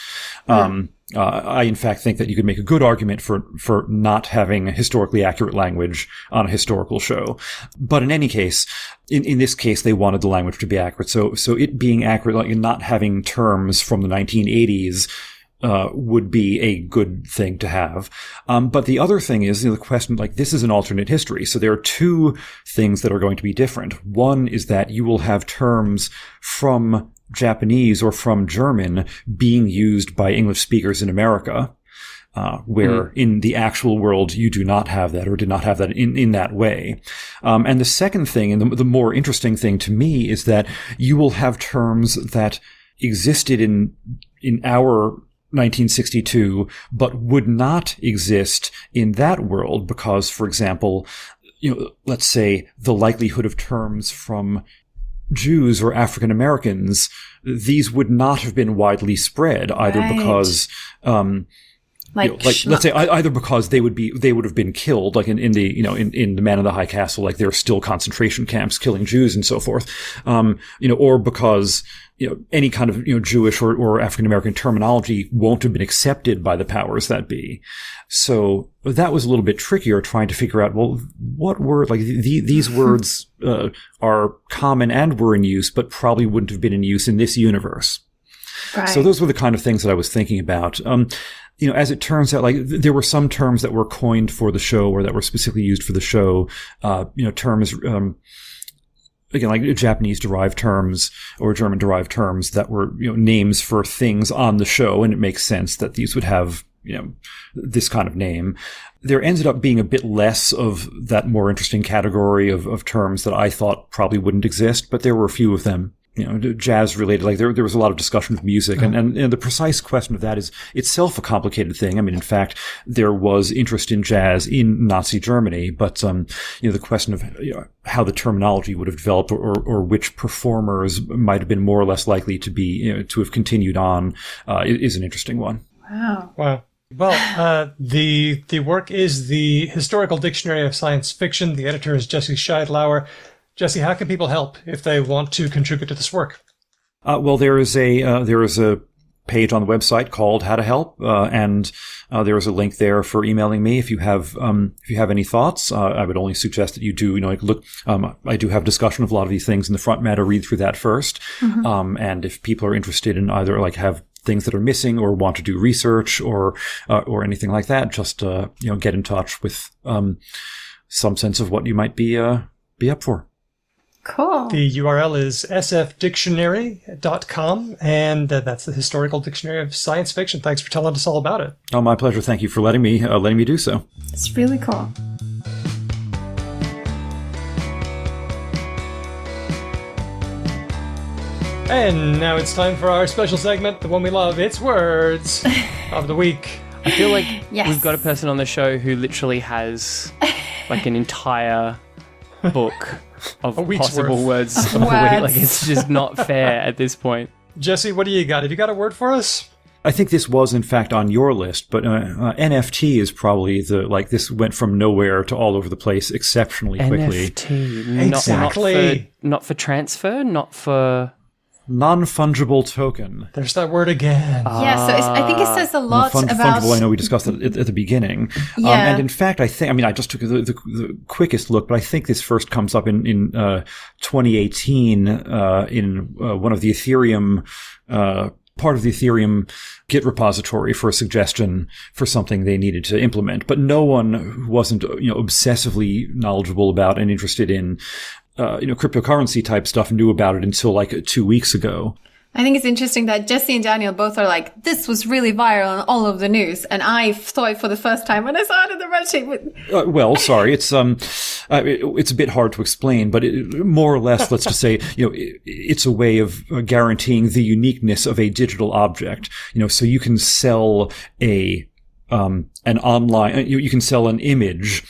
I, in fact, think that you could make a good argument for not having historically accurate language on a historical show. But in any case, in this case, they wanted the language to be accurate. So it being accurate, like not having terms from the 1980s, would be a good thing to have. But the other thing is, the question, like, this is an alternate history. So there are two things that are going to be different. One is that you will have terms from Japanese or from German being used by English speakers in America, where in the actual world you do not have that, or did not have that in that way. And the second thing, and the more interesting thing to me, is that you will have terms that existed in our 1962, but would not exist in that world because, for example, let's say the likelihood of terms from Jews or African Americans, these would not have been widely spread either because, let's say either because they would have been killed, like in the Man in the High Castle, like there are still concentration camps killing Jews and so forth, or because any kind of Jewish or African American terminology won't have been accepted by the powers that be. So that was a little bit trickier, trying to figure out, well, what word, like these words are common and were in use, but probably wouldn't have been in use in this universe. Right. So those were the kind of things that I was thinking about. As it turns out, like there were some terms that were coined for the show or that were specifically used for the show. Terms, again, like Japanese-derived terms or German-derived terms that were, names for things on the show, and it makes sense that these would have, this kind of name. There ended up being a bit less of that more interesting category of terms that I thought probably wouldn't exist, but there were a few of them. Jazz-related, like there was a lot of discussion of music, and the precise question of that is itself a complicated thing. I mean, in fact, there was interest in jazz in Nazi Germany, but the question of how the terminology would have developed, or which performers might have been more or less likely to be to have continued on, is an interesting one. Wow. Well, the work is the Historical Dictionary of Science Fiction. The editor is Jesse Sheidlower. Jesse, how can people help if they want to contribute to this work? There is a page on the website called How to Help, and there is a link there for emailing me if you have any thoughts. I would only suggest that you do, look. I do have discussion of a lot of these things in the front matter. Read through that first, and if people are interested in either have things that are missing or want to do research or anything like that, just get in touch with some sense of what you might be up for. Cool. The URL is sfdictionary.com, and that's the historical dictionary of science fiction. Thanks for telling us all about it. Oh, my pleasure. Thank you for letting me do so. It's really cool. And now it's time for our special segment, the one we love. It's Words of the Week. I feel like Yes. we've got a person on the show who literally has like an entire book of week's possible worth. words of the week. Like, it's just not fair at this point. Jesse, what do you got? Have you got a word for us? I think this was, in fact, on your list, but NFT is probably this went from nowhere to all over the place exceptionally quickly. NFT. Exactly. Not for transfer, not for... Non-fungible token. There's that word again. Yeah, so I think it says a lot about... Fungible, I know we discussed that at the beginning. Yeah. And in fact, I just took the quickest look, but I think this first comes up in 2018 in one of the Ethereum... part of the Ethereum Git repository for a suggestion for something they needed to implement. But no one who wasn't, obsessively knowledgeable about and interested in, cryptocurrency type stuff knew about it until like 2 weeks ago. I think it's interesting that Jesse and Daniel both are like, this was really viral on all of the news. And I saw it for the first time when I saw it in the Redsheet. Well, sorry, it's a bit hard to explain, but more or less, let's just say, it's a way of guaranteeing the uniqueness of a digital object. So you can sell an online, you can sell an image.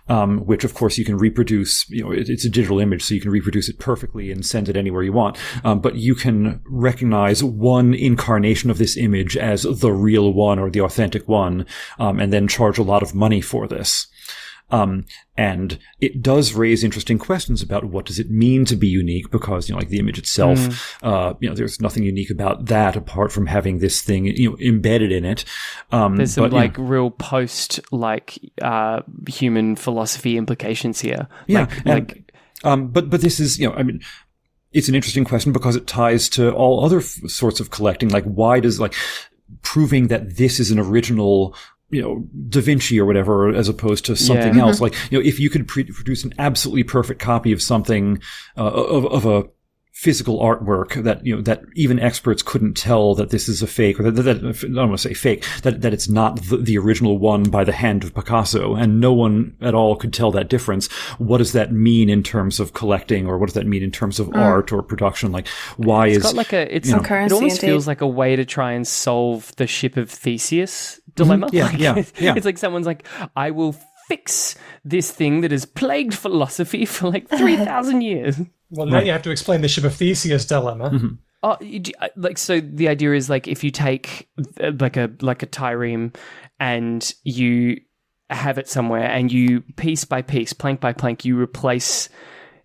Which of course you can reproduce, it's a digital image, so you can reproduce it perfectly and send it anywhere you want. But you can recognize one incarnation of this image as the real one or the authentic one, and then charge a lot of money for this. And it does raise interesting questions about what does it mean to be unique, because, like the image itself, there's nothing unique about that apart from having this thing, embedded in it. There's some real post human philosophy implications here. Yeah. But this is, it's an interesting question because it ties to all other sorts of collecting. Like, why does proving that this is an original, Da Vinci or whatever, as opposed to something else. Like, if you could produce an absolutely perfect copy of something, of a physical artwork that even experts couldn't tell that this is a fake, or that I don't want to say fake, that it's not the original one by the hand of Picasso, and no one at all could tell that difference. What does that mean in terms of collecting, or what does that mean in terms of art or production? Like, why it almost feels like a way to try and solve the ship of Theseus dilemma. It's like someone's like, I will fix this thing that has plagued philosophy for like 3,000 years. Well, now you have to explain the ship of Theseus dilemma. Mm-hmm. So the idea is like, if you take like a trireme and you have it somewhere, and you piece by piece, plank by plank, you replace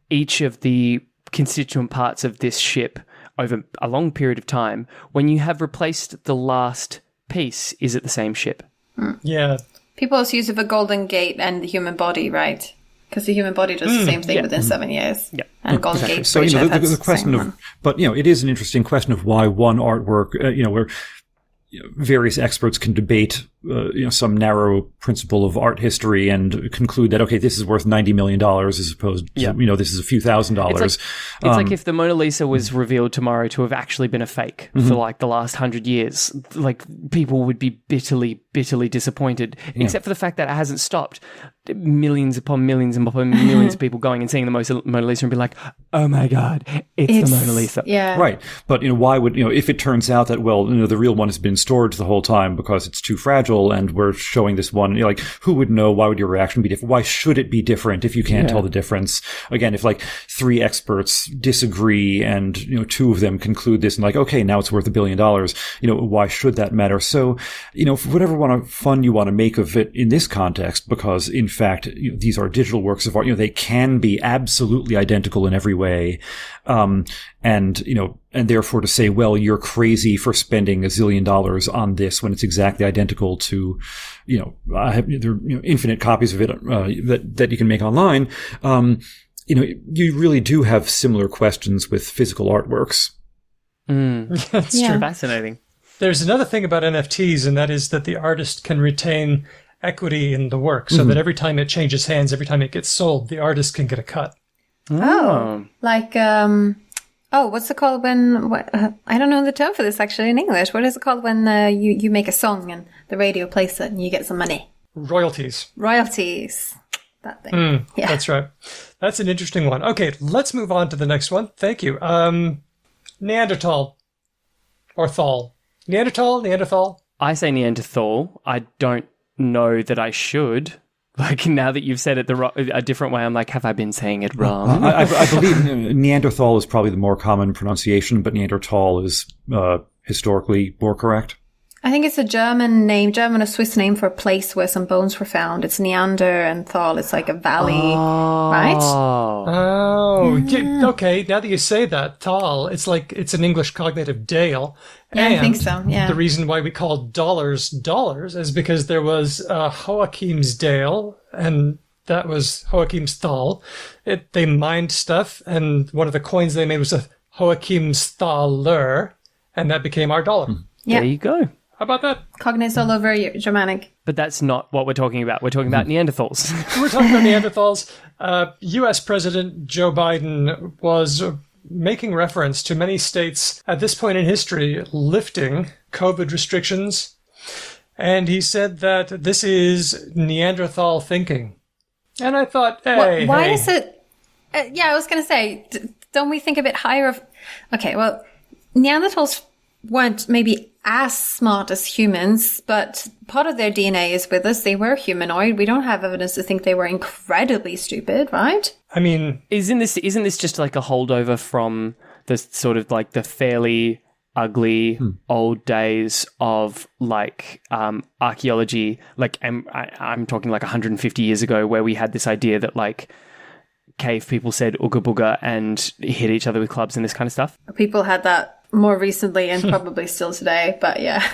each of the constituent parts of this ship over a long period of time. When you have replaced the last piece, is it the same ship? Yeah. People's use of a golden gate and the human body, right? Because the human body does the same thing within 7 years. Yeah. And Golden Gate So, Bridge, the question of, but, it is an interesting question of why one artwork, where various experts can debate, some narrow principle of art history and conclude that, okay, this is worth $90 million as opposed to, this is a few $1,000s. It's like if the Mona Lisa was revealed tomorrow to have actually been a fake for like the last 100 years, like people would be bitterly, bitterly disappointed, except for the fact that it hasn't stopped. Millions upon millions and upon millions of people going and seeing the Mona Lisa and be like, oh my God, it's the Mona Lisa. Yeah. Right. But, why would, if it turns out that, well, the real one has been stored the whole time because it's too fragile and we're showing this one, like, who would know? Why would your reaction be different? Why should it be different if you can't tell the difference? Again, if like 3 experts disagree and, 2 of them conclude this and like, okay, now it's worth $1 billion, why should that matter? So, for whatever fun you want to make of it in this context, because in fact, these are digital works of art, they can be absolutely identical in every way. And therefore to say, well, you're crazy for spending $1 zillion on this when it's exactly identical to, there are infinite copies of it, that you can make online. You really do have similar questions with physical artworks. That's true. Fascinating. There's another thing about NFTs, and that is that the artist can retain equity in the work, so that every time it changes hands, every time it gets sold, the artist can get a cut. Oh, like, what's it called when, I don't know the term for this actually in English. What is it called when you make a song and the radio plays it and you get some money? Royalties. Royalties. That thing. Yeah. That's right. That's an interesting one. Okay, let's move on to the next one. Thank you. Neanderthal. Or Thal. Neanderthal? I say Neanderthal. I don't know that I should. Like, now that you've said it a different way, I'm like, have I been saying it wrong? I believe Neanderthal is probably the more common pronunciation, but Neanderthal is historically more correct. I think it's a German or Swiss name for a place where some bones were found. It's Neander and Thal. It's like a valley, right? Oh, okay. Now that you say that, Thal, it's an English cognitive dale. Yeah, and I think so, yeah. The reason why we call dollars is because there was Joachimsdale, and that was Joachimsthal. They mined stuff, and one of the coins they made was a Joachimsthaler, and that became our dollar. Yeah. There you go. How about that? Cognates all over Germanic. But that's not what we're talking about. We're talking about Neanderthals. We're talking about Neanderthals. U.S. President Joe Biden was making reference to many states at this point in history lifting COVID restrictions. And he said that this is Neanderthal thinking. And I thought, why is it... I was going to say, don't we think a bit higher of... Okay, well, Neanderthals weren't maybe as smart as humans, but part of their DNA is with us. They were humanoid. We don't have evidence to think they were incredibly stupid, right? I mean... Isn't this just like a holdover from the sort of like the fairly ugly old days of like archaeology? Like I'm talking like 150 years ago, where we had this idea that like cave people said ooga booga and hit each other with clubs and this kind of stuff. People had that more recently and probably still today, but yeah.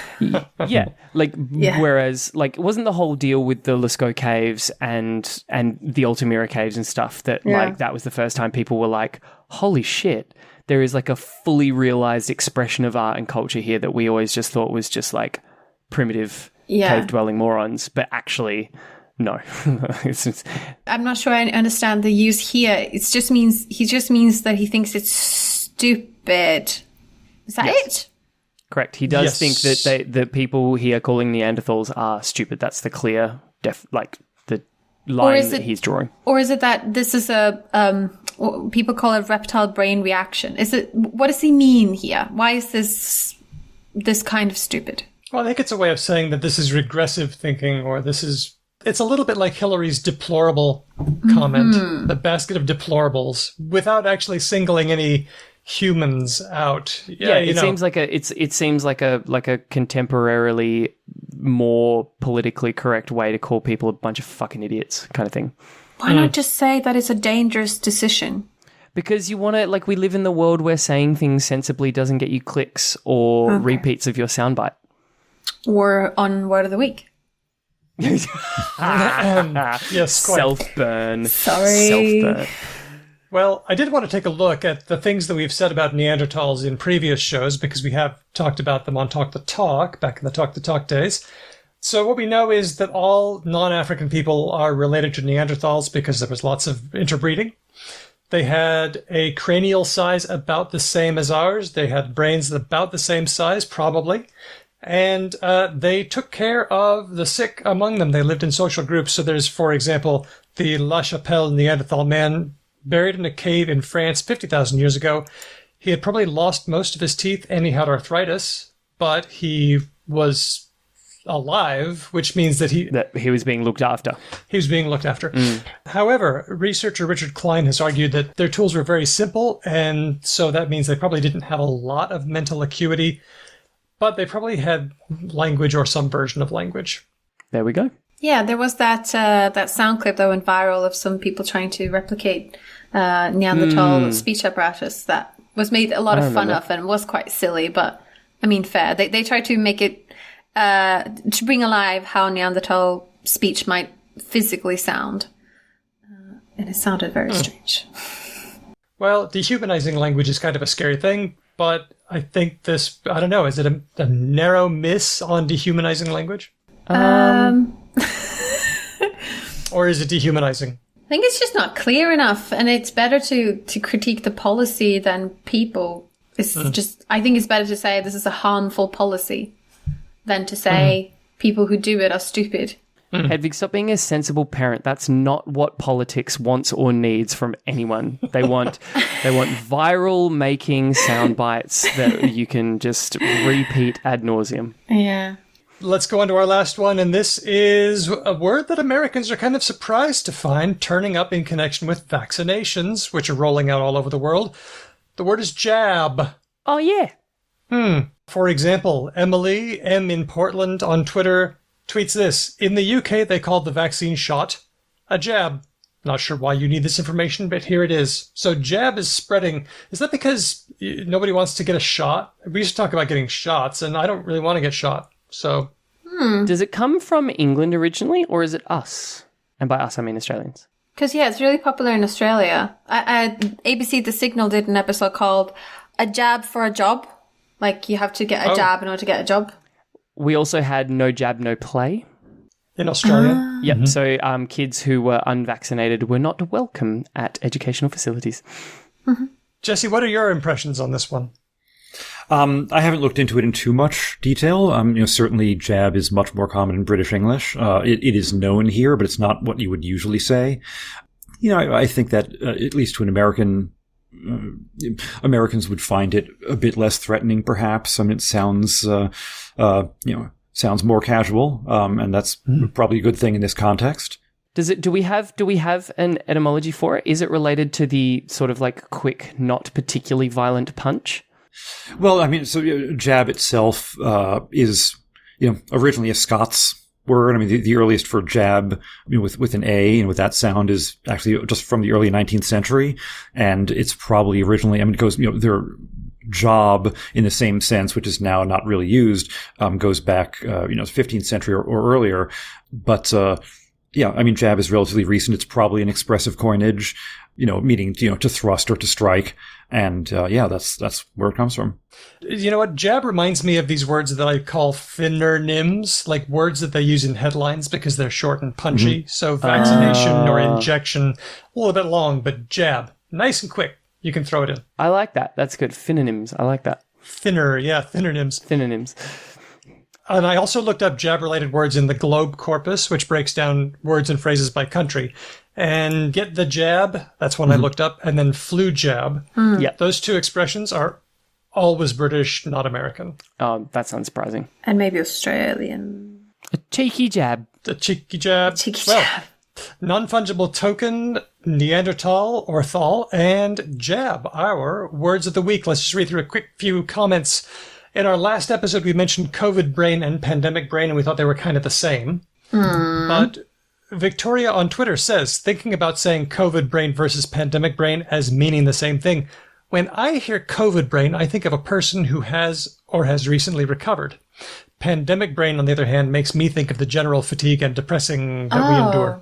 Whereas like wasn't the whole deal with the Lascaux caves and the Altamira caves and stuff that like that was the first time people were like, holy shit, there is like a fully realized expression of art and culture here that we always just thought was just like primitive cave dwelling morons, but actually no. I'm not sure I understand the use here. He just means that he thinks it's stupid. Is that it? Correct. He does think that the people here calling Neanderthals are stupid. That's the clear, the line that he's drawing. Or is it that this is what people call a reptile brain reaction? What does he mean here? Why is this kind of stupid? Well, I think it's a way of saying that this is regressive thinking, or it's a little bit like Hillary's deplorable comment, the basket of deplorables, without actually singling any humans out. It seems like a contemporarily more politically correct way to call people a bunch of fucking idiots kind of thing. Why not just say that it's a dangerous decision? Because you want to, like, we live in the world where saying things sensibly doesn't get you clicks or repeats of your soundbite. Or on Word of the Week. Yes, quite. Self-burn. Sorry. Self-burn. Well, I did want to take a look at the things that we've said about Neanderthals in previous shows, because we have talked about them on Talk the Talk, back in the Talk the Talk days. So what we know is that all non-African people are related to Neanderthals because there was lots of interbreeding. They had a cranial size about the same as ours. They had brains about the same size, probably. And they took care of the sick among them. They lived in social groups. So there's, for example, the La Chapelle Neanderthal man buried in a cave in France 50,000 years ago. He had probably lost most of his teeth and he had arthritis, but he was alive, which means that he was being looked after. He was being looked after. However, researcher Richard Klein has argued that their tools were very simple, and so that means they probably didn't have a lot of mental acuity, but they probably had language or some version of language. There we go. Yeah, there was that sound clip that went viral of some people trying to replicate Neanderthal speech apparatus that was made a lot of fun of and was quite silly, but I mean, fair. They tried to make it to bring alive how Neanderthal speech might physically sound, and it sounded very strange. Well, dehumanizing language is kind of a scary thing, but I think this, I don't know, is it a narrow miss on dehumanizing language? Or is it dehumanizing? I think it's just not clear enough, and it's better to critique the policy than people. It's just, I think it's better to say this is a harmful policy than to say people who do it are stupid. Hedvig, stop being a sensible parent. That's not what politics wants or needs from anyone. They want viral making sound bites that you can just repeat ad nauseum. Yeah. Let's go on to our last one, and this is a word that Americans are kind of surprised to find turning up in connection with vaccinations, which are rolling out all over the world. The word is jab. Oh, yeah. For example, Emily M. in Portland on Twitter tweets this. In the UK, they call the vaccine shot a jab. Not sure why you need this information, but here it is. So jab is spreading. Is that because nobody wants to get a shot? We used to talk about getting shots, and I don't really want to get shot. So, Does it come from England originally, or is it us? And by us, I mean Australians. Because, yeah, it's really popular in Australia. ABC The Signal did an episode called A Jab for a Job. Like, you have to get a jab in order to get a job. We also had No Jab, No Play. in Australia. Yep, so kids who were unvaccinated were not welcome at educational facilities. Jesse, what are your impressions on this one? I haven't looked into it in too much detail. Certainly jab is much more common in British English. It is known here, but it's not what you would usually say. I think that at least to an American, Americans would find it a bit less threatening, perhaps. It sounds, sounds more casual, and that's probably a good thing in this context. Do we have an etymology for it? Is it related to the sort of like quick, not particularly violent punch? Well, jab itself is, originally a Scots word. The earliest for jab, with an A and with that sound is actually just from the early 19th century, and it's probably originally. It goes, their job in the same sense, which is now not really used, goes back, 15th century or earlier, but. Jab is relatively recent. It's probably an expressive coinage, meaning, to thrust or to strike. And, that's where it comes from. You know what? Jab reminds me of these words that I call synonyms, like words that they use in headlines because they're short and punchy. So vaccination or injection, a little bit long, but jab, nice and quick. You can throw it in. I like that. That's good. Synonyms. I like that. Synonyms. Synonyms. And I also looked up jab-related words in the Globe corpus, which breaks down words and phrases by country. And get the jab, that's one I looked up, and then flu jab. Yeah. Those two expressions are always British, not American. Oh, that's unsurprising. And maybe Australian. A cheeky jab. The cheeky jab. Jab. Non-fungible token, Neanderthal, orthol, and jab, our words of the week. Let's just read through a quick few comments. In our last episode, we mentioned COVID brain and pandemic brain, and we thought they were kind of the same. But Victoria on Twitter says, thinking about saying COVID brain versus pandemic brain as meaning the same thing. When I hear COVID brain, I think of a person who has or has recently recovered. Pandemic brain, on the other hand, makes me think of the general fatigue and depressing that we endure.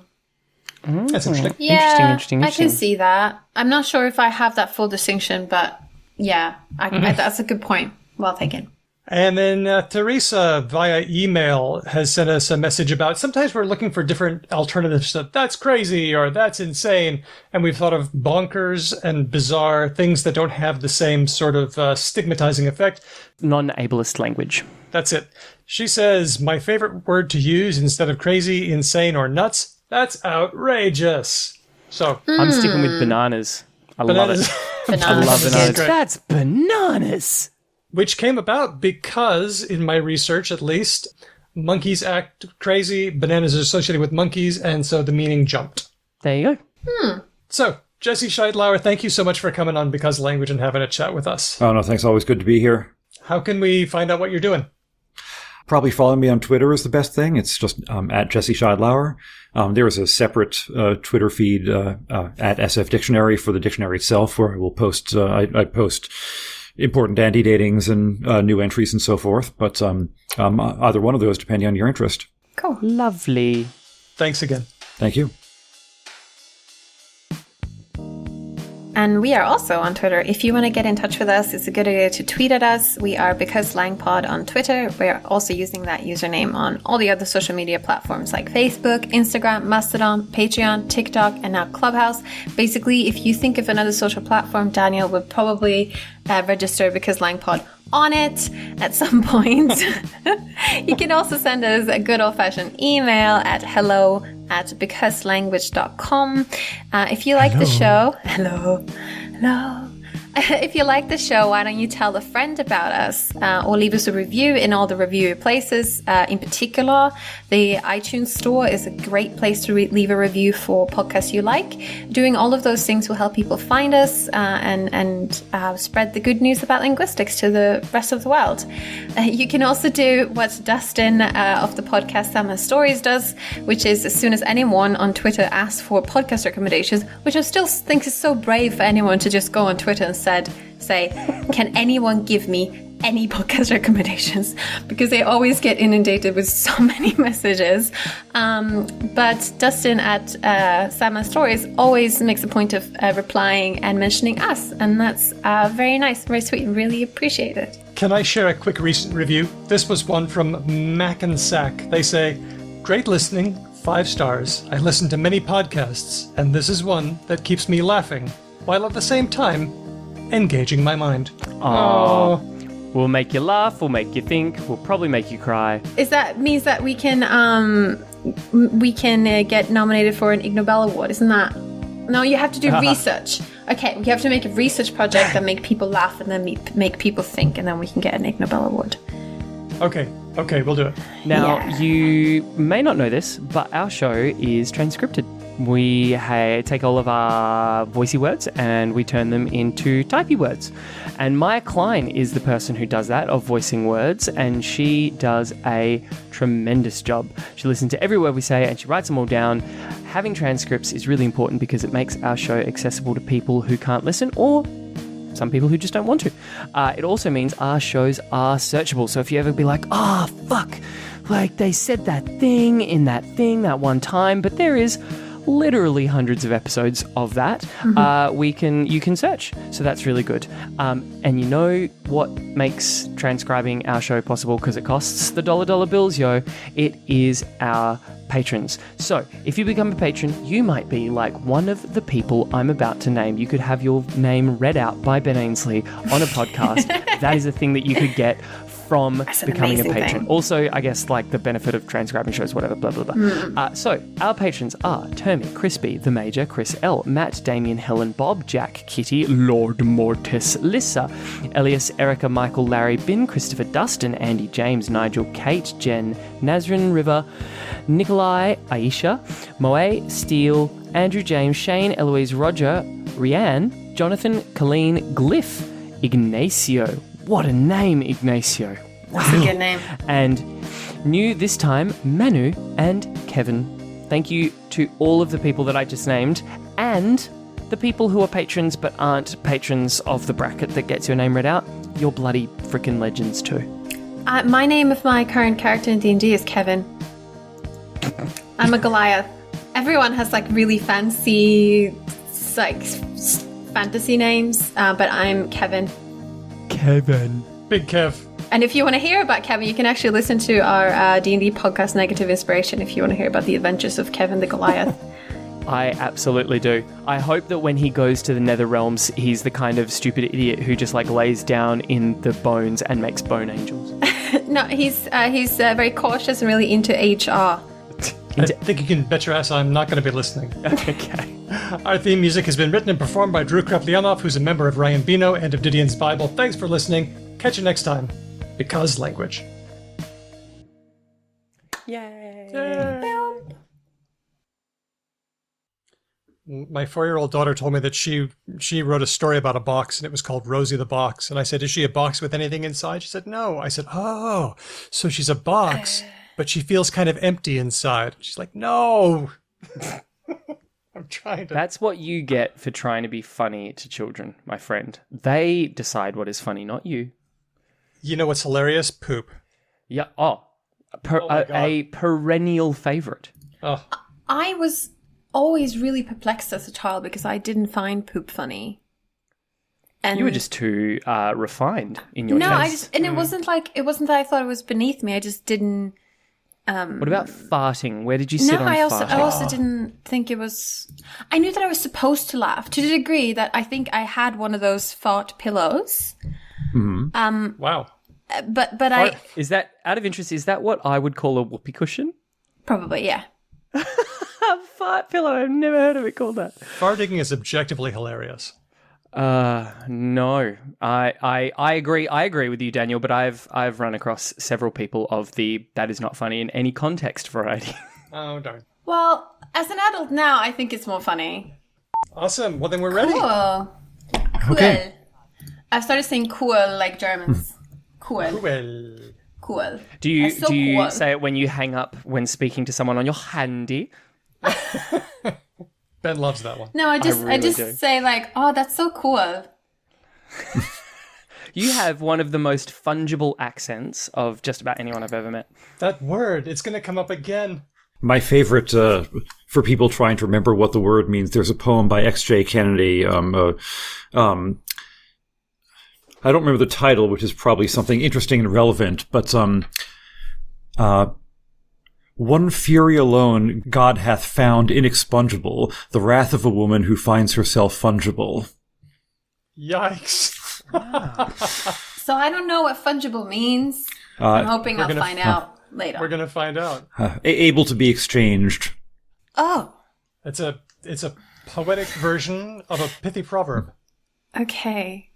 That's interesting. Yeah, Interesting. I can see that. I'm not sure if I have that full distinction, but yeah, that's a good point. Well taken. And then Teresa via email has sent us a message about sometimes we're looking for different alternatives to that's crazy or that's insane. And we've thought of bonkers and bizarre things that don't have the same sort of stigmatizing effect. Non-ableist language. That's it. She says, my favorite word to use instead of crazy, insane, or nuts, that's outrageous. So I'm sticking with bananas. I love it. I love bananas. That's bananas. Which came about because, in my research at least, monkeys act crazy, bananas are associated with monkeys, and so the meaning jumped. There you go. So, Jesse Sheidlower, thank you so much for coming on Because Language and having a chat with us. Oh, no, thanks. Always good to be here. How can we find out what you're doing? Probably follow me on Twitter is the best thing. It's just at Jesse Sheidlower. There is a separate Twitter feed at SF Dictionary for the dictionary itself, where I will post, I post important anti-datings and new entries and so forth. But either one of those, depending on your interest. Cool. Thanks again. Thank you. And we are also on Twitter. If you want to get in touch with us, it's a good idea to tweet at us. We are Because Langpod on Twitter. We're also using that username on all the other social media platforms like Facebook, Instagram, Mastodon, Patreon, TikTok, and now Clubhouse. Basically, if you think of another social platform, Daniel would probably register Because Langpod on it at some point. You can also send us a good old-fashioned email at hello@becauselanguage.com. If you like the show, hello. If you like the show, why don't you tell a friend about us or leave us a review in all the review places. In particular, the iTunes store is a great place to leave a review for podcasts you like. Doing all of those things will help people find us and spread the good news about linguistics to the rest of the world. You can also do what Dustin of the podcast Summer Stories does, which is as soon as anyone on Twitter asks for podcast recommendations, which I still think is so brave for anyone to just go on Twitter and say, can anyone give me any podcast recommendations? Because they always get inundated with so many messages. But Dustin at Summer Stories always makes a point of replying and mentioning us. And that's very nice, very sweet. Really appreciate it. Can I share a quick recent review? This was one from Mac and Sack. They say, great listening, 5 stars. I listen to many podcasts, and this is one that keeps me laughing, while at the same time, engaging my mind. Oh, we'll make you laugh, we'll make you think, we'll probably make you cry. Is that means that we can get nominated for an Ig Nobel Award? Isn't that? No, you have to do research. Okay, we have to make a research project that make people laugh and then make people think, and then we can get an Ig Nobel Award. Okay, we'll do it. Now, you may not know this, but our show is transcripted. We take all of our voicey words and we turn them into typey words. And Maya Klein is the person who does that, of voicing words, and she does a tremendous job. She listens to every word we say and she writes them all down. Having transcripts is really important because it makes our show accessible to people who can't listen or some people who just don't want to. It also means our shows are searchable. So if you ever be like, fuck, like they said that thing in that thing that one time, but there is literally hundreds of episodes of that, you can search. So that's really good. And you know what makes transcribing our show possible, because it costs the dollar bills, yo? It is our patrons. So if you become a patron, you might be like one of the people I'm about to name. You could have your name read out by Ben Ainsley on a podcast. That is a thing that you could get from becoming a patron. Thing. Also, I guess, like the benefit of transcribing shows, whatever, blah, blah, blah. So, our patrons are Termy, Crispy, The Major, Chris L, Matt, Damien, Helen, Bob, Jack, Kitty, Lord Mortis, Lissa, Elias, Erica, Michael, Larry, Bin, Christopher, Dustin, Andy, James, Nigel, Kate, Jen, Nazrin, River, Nikolai, Aisha, Moe, Steele, Andrew, James, Shane, Eloise, Roger, Rianne, Jonathan, Colleen, Glyph, Ignacio. What a name, Ignacio. That's a good name. And new this time, Manu and Kevin. Thank you to all of the people that I just named and the people who are patrons but aren't patrons of the bracket that gets your name read out. You're bloody frickin' legends too. My name of my current character in D&D is Kevin. I'm a Goliath. Everyone has like really fancy like fantasy names, but I'm Kevin. Kevin. Big Kev. And if you want to hear about Kevin, you can actually listen to our D&D podcast, Negative Inspiration, if you want to hear about the adventures of Kevin the Goliath. I absolutely do. I hope that when he goes to the Nether Realms, he's the kind of stupid idiot who just like lays down in the bones and makes bone angels. No, he's very cautious and really into HR. I think you can bet your ass I'm not going to be listening. Okay. Our theme music has been written and performed by Drew Kraflianov, who's a member of Ryan Bino and of Didion's Bible. Thanks for listening. Catch you next time. Because language. Yay. My 4-year-old daughter told me that she wrote a story about a box, and it was called Rosie the Box. And I said, is she a box with anything inside? She said, no. I said, oh, so she's a box, but she feels kind of empty inside. She's like, no. I'm trying to. That's what you get for trying to be funny to children, my friend. They decide what is funny, not you. You know what's hilarious? Poop. Yeah. A perennial favorite. I was always really perplexed as a child because I didn't find poop funny. And You were just too refined in your no, taste. it wasn't that I thought it was beneath me. I just didn't. What about farting? Where did you sit on I farting? also didn't think it was. I knew that I was supposed to laugh to the degree that I think I had one of those fart pillows. Wow. But I Is that, out of interest, is that what I would call a whoopee cushion? probably yeah. A fart pillow. I've never heard of it called that. Farting is objectively hilarious. No, I agree. I agree with you, Daniel. But I've run across several people of the "that is not funny in any context" variety. Oh, darn. Well, as an adult now, I think it's more funny. Awesome. Well, then we're ready. Cool. Okay. I've started saying cool like Germans. Cool. Well, Cool. Do you That's so do you cool. say it when you hang up when speaking to someone on your handy? Ben loves that one. No, I really just do. say like, oh, that's so cool. You have one of the most fungible accents of just about anyone I've ever met. That word, it's going to come up again. My favorite, for people trying to remember what the word means, there's a poem by X.J. Kennedy. I don't remember the title, which is probably something interesting and relevant, but one fury alone God hath found inexpungible, the wrath of a woman who finds herself fungible. Yikes. So I don't know what fungible means. I'm hoping I'll find out later. We're going to find out. Able to be exchanged. Oh, It's a poetic version of a pithy proverb. okay.